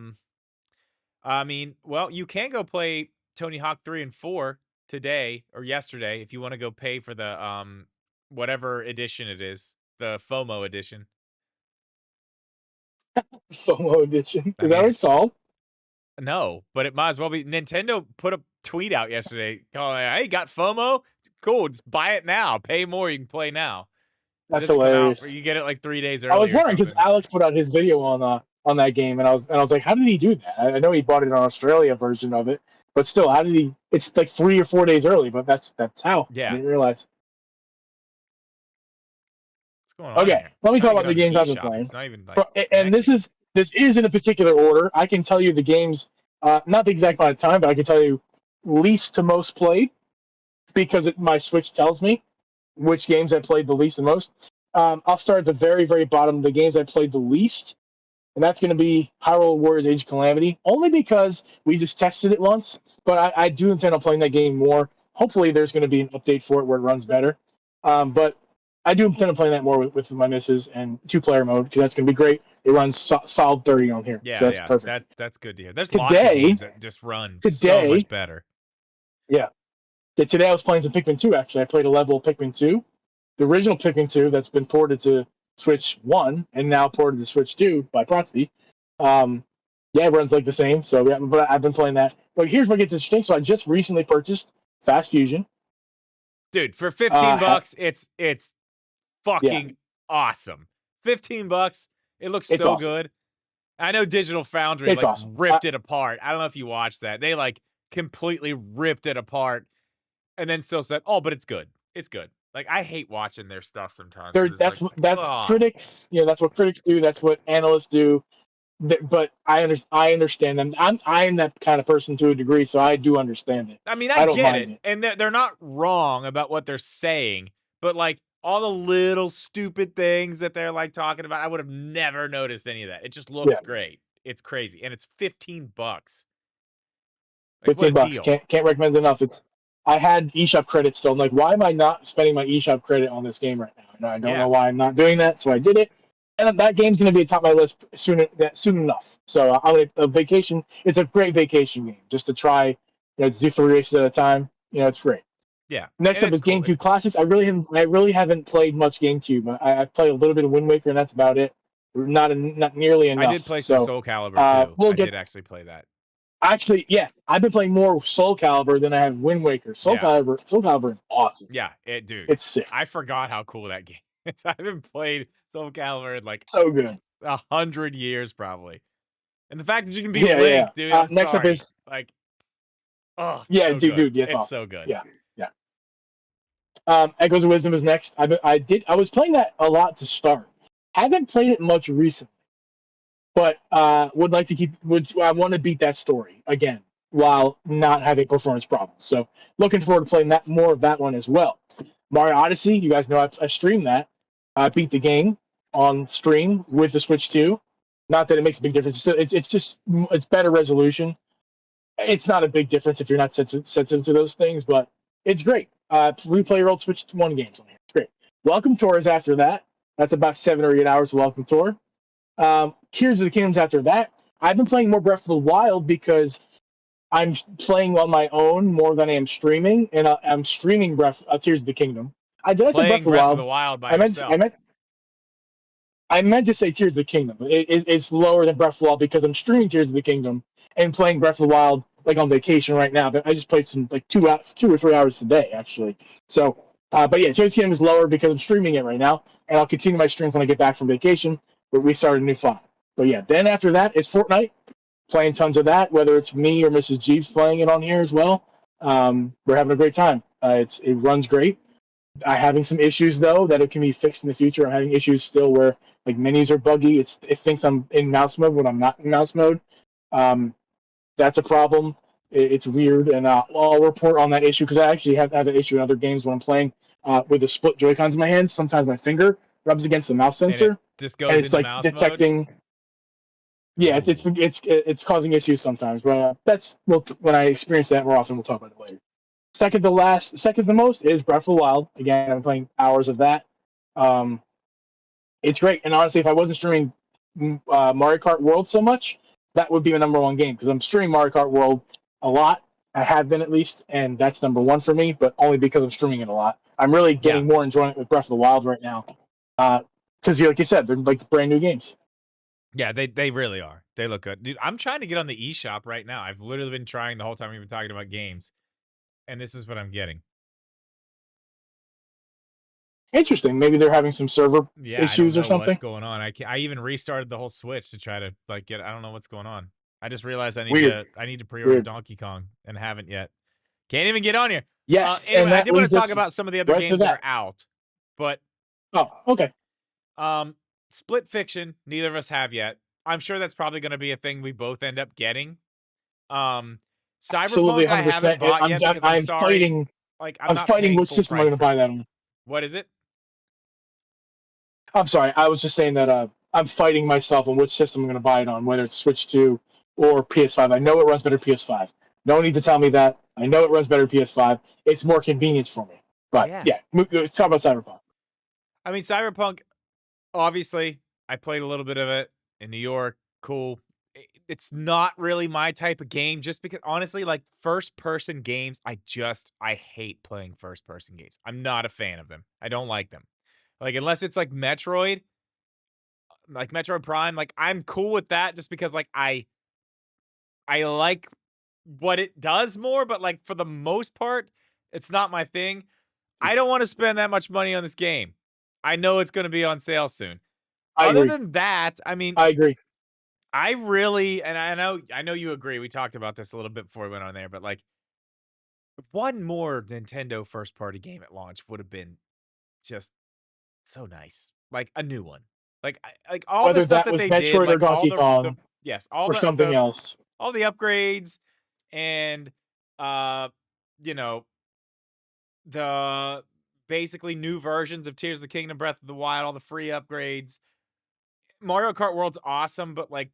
mean, well, you can go play Tony Hawk 3 and 4 today or yesterday if you want to go pay for the whatever edition it is, the FOMO edition. FOMO edition. Is that what it's called? No, but it might as well be. Nintendo put a tweet out yesterday calling, "Hey, got FOMO? Cool, just buy it now. Pay more, you can play now." That's hilarious. Or you get it like 3 days early. I was wondering because Alex put out his video on that game, and I was like, how did he do that? I know he bought it on Australia version of it, but still, how did he? It's like 3 or 4 days early, but that's how. Yeah, I didn't realize. What's going on? Okay, here? let me talk about the games I've been playing. It's not even like and this is in a particular order. I can tell you the games, not the exact amount of time, but I can tell you least to most played because my Switch tells me which games I played the least and most. I'll start at the very, very bottom. The games I played the least, and that's going to be Hyrule Warriors Age of Calamity, only because we just tested it once, but I do intend on playing that game more. Hopefully there's going to be an update for it where it runs better. But I do intend on playing that more with my missus and 2-player mode because that's going to be great. It runs solid 30 on here, so that's perfect. That's good to hear. There's lots of games that just run so much better. Yeah. Today I was playing some Pikmin 2, actually. I played a level of Pikmin 2. The original Pikmin 2 that's been ported to Switch 1 and now ported to Switch 2 by proxy. Yeah, it runs like the same. So yeah, but I've been playing that. But here's what gets interesting. So I just recently purchased Fast Fusion. Dude, for 15 Uh, bucks, it's yeah, fucking awesome. 15 bucks. It looks it's so awesome. good. I know Digital Foundry It's like awesome. ripped it apart. I don't know if you watched that. They like completely ripped it apart and then still said, "Oh, but it's good. It's good." Like I hate watching their stuff sometimes because it's like, That's oh, critics. You know, that's what critics do. That's what analysts do. But I understand them. I'm that kind of person to a degree, so I do understand it. I mean, I I don't get mind it, it. and they're not wrong about what they're saying, but like all the little stupid things that they're like talking about, I would have never noticed any of that. It just looks Yeah, great. It's crazy, and it's 15 bucks. Like what a 15 bucks. deal. Can't recommend it enough. It's I had eShop credit still. I'm like, why am I not spending my eShop credit on this game right now? And I don't Yeah, know why I'm not doing that, so I did it. And that game's going to be atop my list soon enough. So a vacation. It's a great vacation game just to try. To do 3 races at a time. It's great. yeah, Next and up it's is cool. It's GameCube cool. Classics. I really haven't played much GameCube. I've played a little bit of Wind Waker, and that's about it. Not nearly I did enough. play some So Soul Calibur too. we'll I get did actually play that. actually, yeah. I've been playing more Soul Calibur than I have Wind Waker. Yeah, Soul Calibur is awesome. yeah, dude. It's sick. I forgot how cool that game is. I haven't played Soul Calibur in like So good. 100 years probably. And the fact that you can be Yeah, Link, yeah. dude, I'm Next up sorry. is Like, oh, yeah, so good. dude. Yeah, it's It's awesome. so good. Yeah, yeah. Echoes of Wisdom is next. I was playing that a lot to start. Haven't played it much recently, but would like to I want to beat that story again while not having performance problems. So looking forward to playing more of that one as well. Mario Odyssey, you guys know I streamed that. I beat the game on stream with the Switch 2. Not that it makes a big difference. It's just it's better resolution. It's not a big difference if you're not sensitive to those things, but it's great. Replay your old Switch 1 games on here. It's great. Welcome Tour is after that. That's about 7 or 8 hours of Welcome Tour. Tears of the Kingdoms after that. I've been playing more Breath of the Wild because I'm playing on my own more than I am streaming, and I'm streaming Tears of the Kingdom. Did I say Breath Playing of the Breath of Wild? the Wild by I meant yourself. I meant to say Tears of the Kingdom. It's lower than Breath of the Wild because I'm streaming Tears of the Kingdom and playing Breath of the Wild like on vacation right now. But I just played some like 2 or 3 hours today actually. So, but yeah, Tears of the Kingdom is lower because I'm streaming it right now, and I'll continue my stream when I get back from vacation. But we started a new file. But yeah, then after that is Fortnite. Playing tons of that, whether it's me or Mrs. Jeeves playing it on here as well. We're having a great time. It runs great. I'm having some issues though that it can be fixed in the future. I'm having issues still where like menus are buggy. It thinks I'm in mouse mode when I'm not in mouse mode. Um, that's a problem. It's weird, and I'll report on that issue because I actually have an issue in other games when I'm playing with the split Joy Cons in my hands. Sometimes my finger rubs against the mouse And it sensor, just and goes it's into like mouse mode. detecting. Yeah, Ooh. it's causing issues sometimes, but when I experience that more often, we'll talk about it later. Second to most is Breath of the Wild. Again, I'm playing hours of that. Um, it's great, and honestly, if I wasn't streaming Mario Kart World so much, that would be my number one game because I'm streaming Mario Kart World a lot. I have been at least, and that's number one for me, but only because I'm streaming it a lot. I'm really Yeah. getting more enjoyment with Breath of the Wild right now, because like you said, they're like brand new games. Yeah, they really are. They look good. Dude, I'm trying to get on the eShop right now. I've literally been trying the whole time we've been talking about games. And this is what I'm getting. Interesting. Maybe they're having some server Yeah, issues I or don't know what's something. going on. I even restarted the whole Switch to try to like get I don't know what's going on. I just realized I Weird. need to pre-order Weird. Donkey Kong and haven't yet. Can't even get on here. Yes, Anyway, and I that did want to leads talk us about some of the other right to games that are that. out. But Oh, okay. Split Fiction, neither of us have yet. I'm sure that's probably going to be a thing we both end up getting. Absolutely, Cyberpunk I 100%. haven't bought yet because I'm sorry. Fighting. Like I'm not fighting paying which full system I'm price going to for buy that on. What is it? I'm sorry. I was just saying that I'm fighting myself on which system I'm going to buy it on, whether it's Switch 2 or PS5. I know it runs better PS5. No need to tell me that. I know it runs better PS5. It's more convenience for me. But yeah, talk about Cyberpunk. I mean, Cyberpunk, obviously, I played a little bit of it in New York. Cool. It's not really my type of game just because, honestly, like first person games, I hate playing first person games. I'm not a fan of them. I don't like them. Like, unless it's like Metroid Prime, like I'm cool with that just because, like, I I like what it does more, but like for the most part, it's not my thing. I don't want to spend that much money on this game. I know it's going to be on sale soon. I Other agree. than that, I mean, I agree. I really, and I know you agree. We talked about this a little bit before we went on there, but like one more Nintendo first party game at launch would have been just so nice. Like a new one. Like all the Whether stuff that that was they did, Metroid or like all Donkey the Kong yes, all or something the else. all the upgrades and uh you know, the basically new versions of Tears of the Kingdom, Breath of the Wild, all the free upgrades. Mario Kart World's awesome, but like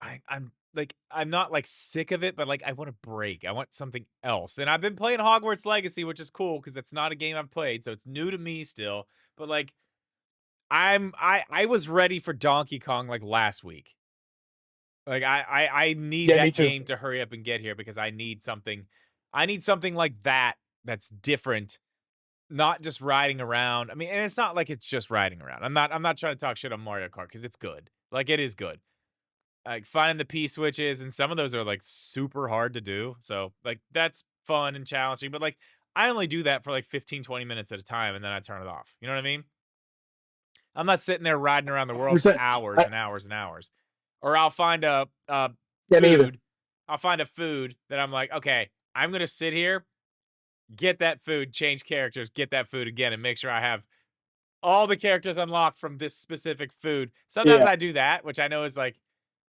I'm not like sick of it, but like I want a break. I want something else. And I've been playing Hogwarts Legacy, which is cool because it's not a game I've played, so it's new to me still. But like I was ready for Donkey Kong like last week. Like I need Yeah, me that too. game to hurry up and get here because I need something like that that's different, not just riding around. I mean, and it's not like it's just riding around. I'm not trying to talk shit on Mario Kart because it's good. Like it is good. Like finding the P switches and some of those are like super hard to do. So like that's fun and challenging, but like I only do that for like 15, 20 minutes at a time and then I turn it off. You know what I mean? I'm not sitting there riding around the world for 100%. hours and hours and hours. Or I'll find a Yeah, me either. food. I'll find a food that I'm like, okay, I'm gonna sit here, get that food, change characters, get that food again, and make sure I have all the characters unlocked from this specific food. Sometimes Yeah, I do that, which I know is like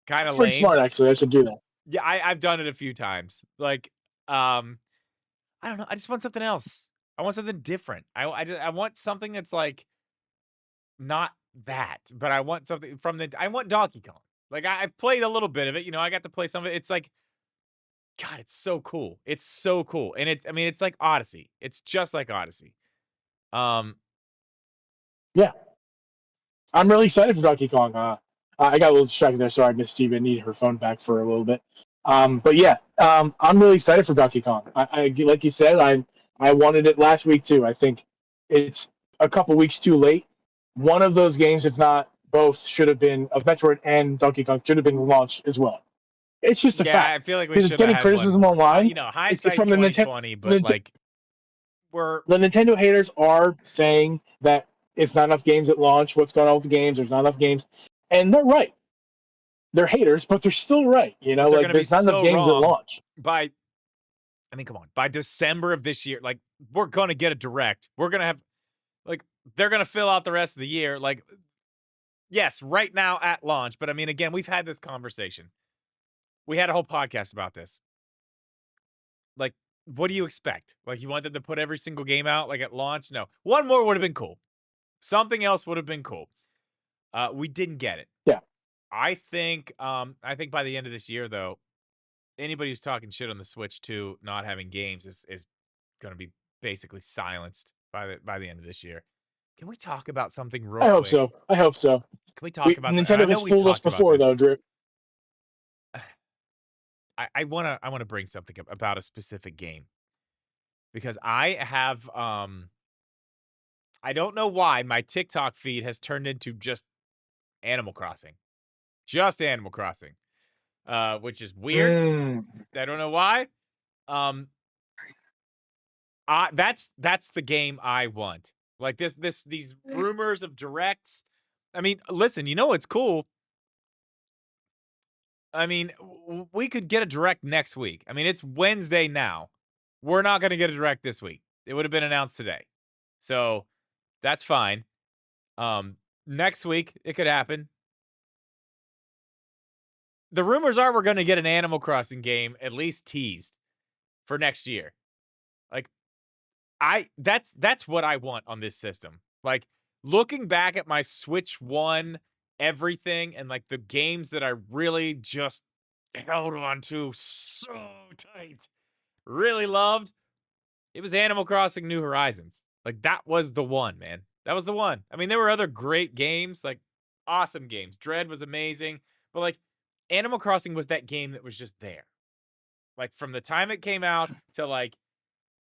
kind it's of pretty lame. smart actually. I should do that. Yeah, I've done it a few times. Like, I don't know. I just want something else. I want something different. I want something that's like not that, but I want something from the. I want Donkey Kong. Like I've played a little bit of it. You know, I got to play some of it. It's like, God, it's so cool. It's so cool, and I mean, it's like Odyssey. It's just like Odyssey. Um, Yeah, I'm really excited for Donkey Kong. I got a little distracted there. Sorry, Miss Steven needed her phone back for a little bit. But yeah, I'm really excited for Donkey Kong. I like you said, I wanted it last week too. I think it's a couple weeks too late. One of those games, if not both, should have been of Metroid and Donkey Kong should have been launched as well. It's just a yeah, I fact feel like we because it's should have getting had one criticism more. online. You know, It's hindsight's from the Nintendo. 2020, but like we're The Nintendo haters are saying that it's not enough games at launch. What's going on with the games? There's not enough games, and they're right. They're haters, but they're still right. You know, but they're like gonna be there's not enough so games at wrong launch. by. I mean, come on. By December of this year, like we're gonna get a direct. We're gonna have like they're gonna fill out the rest of the year. Like, yes, right now at launch. But I mean, again, we've had this conversation. We had a whole podcast about this. Like, what do you expect? Like, you want them to put every single game out like at launch? No, one more would have been cool. Something else would have been cool. We didn't get it. Yeah. I think by the end of this year, though, anybody who's talking shit on the Switch 2 not having games is going to be basically silenced by the end of this year. Can we talk about something real I hope quick? so. I hope so. Can we talk about that? I Nintendo know has we fooled us talked about before, this. though, Drew. I wanna bring something up about a specific game because I have I don't know why my TikTok feed has turned into just Animal Crossing, which is weird. Mm. I don't know why. Um, that's the game I want. Like these rumors of directs. I mean, listen, you know what's cool? I mean, we could get a direct next week. I mean, it's Wednesday now. We're not going to get a direct this week. It would have been announced today. So, that's fine. Next week it could happen. The rumors are we're going to get an Animal Crossing game at least teased for next year. Like that's what I want on this system. Like looking back at my Switch 1 everything and like the games that I really just held on to so tight, really loved, it was Animal Crossing New Horizons. Like that was the one, man. That was the one. I mean, there were other great games, like awesome games. Dread was amazing, but like Animal Crossing was that game that was just there. Like from the time it came out to like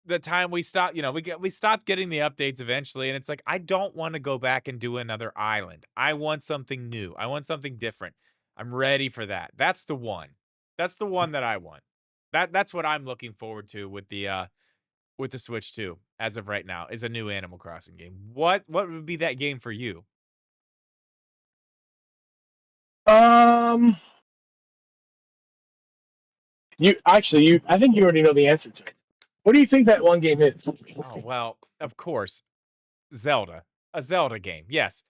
the time we stopped, you know, we stopped getting the updates eventually, and it's like I don't want to go back and do another island. I want something new. I want something different. I'm ready for that. That's the one. That's the one that I want. That's what I'm looking forward to with the Switch 2 as of right now is a new Animal Crossing game. What would be that game for you? I think you already know the answer to it. What do you think that one game is? Oh, well, of course, Zelda. A Zelda game. Yes.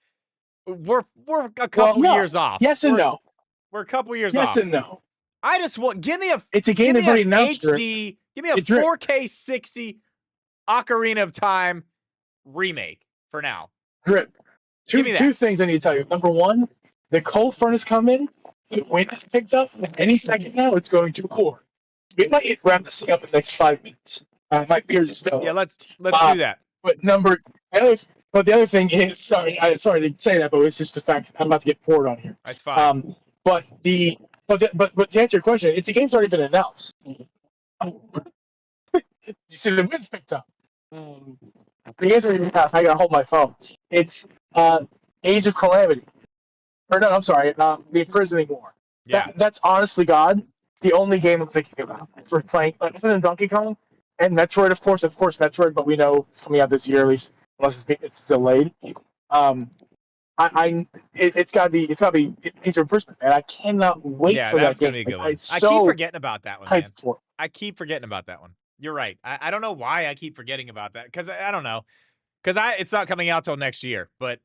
We're a couple no. years off. Yes and no. We're a couple years Yes off. and no. I just want It's a game they've already announced. HD, give me a 4K 60 Ocarina of Time remake for now. Drip. Two things I need to tell you. Number one, the cold front is coming. The wind is picked up. And any second now, it's going to pour. We might wrap this thing up in the next 5 minutes. My beer just fell. Yeah, let's do that. But the other thing is, sorry to say that, but it's just the fact I'm about to get poured on here. That's fine. But to answer your question, it's a game's already been announced. You see, the wind's picked up. The game's already been announced. I gotta hold my phone. It's Age of Calamity. Or no, I'm sorry, The Imprisoning War. Yeah. That's honestly, God, the only game I'm thinking about for playing, other than Donkey Kong and Metroid, of course, Metroid, but we know it's coming out this year at least, unless it's delayed. It's gotta be Age of Imprisonment, and I cannot wait for that game. Yeah, that's gonna be a good one. I keep forgetting about that one, man. I keep forgetting about that one. You're right. I don't know why I keep forgetting about that, because I don't know, because it's not coming out till next year. But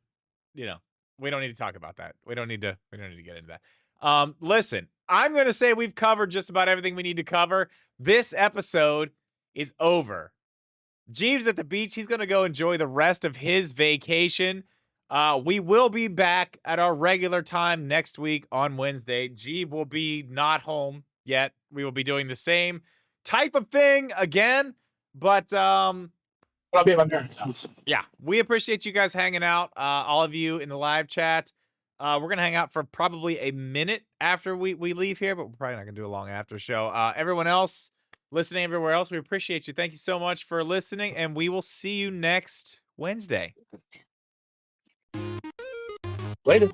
we don't need to talk about that. We don't need to get into that. Listen, I'm gonna say we've covered just about everything we need to cover. This episode is over. Jeeves at the beach. He's gonna go enjoy the rest of his vacation. We will be back at our regular time next week on Wednesday. Jeeves will be not home yet. We will be doing the same type of thing again, but I'll be at my parents' house. Yeah, we appreciate you guys hanging out. All of you in the live chat. We're gonna hang out for probably a minute after we leave here, but we're probably not gonna do a long after show. Everyone else listening everywhere else, we appreciate you. Thank you so much for listening, and we will see you next Wednesday. Later.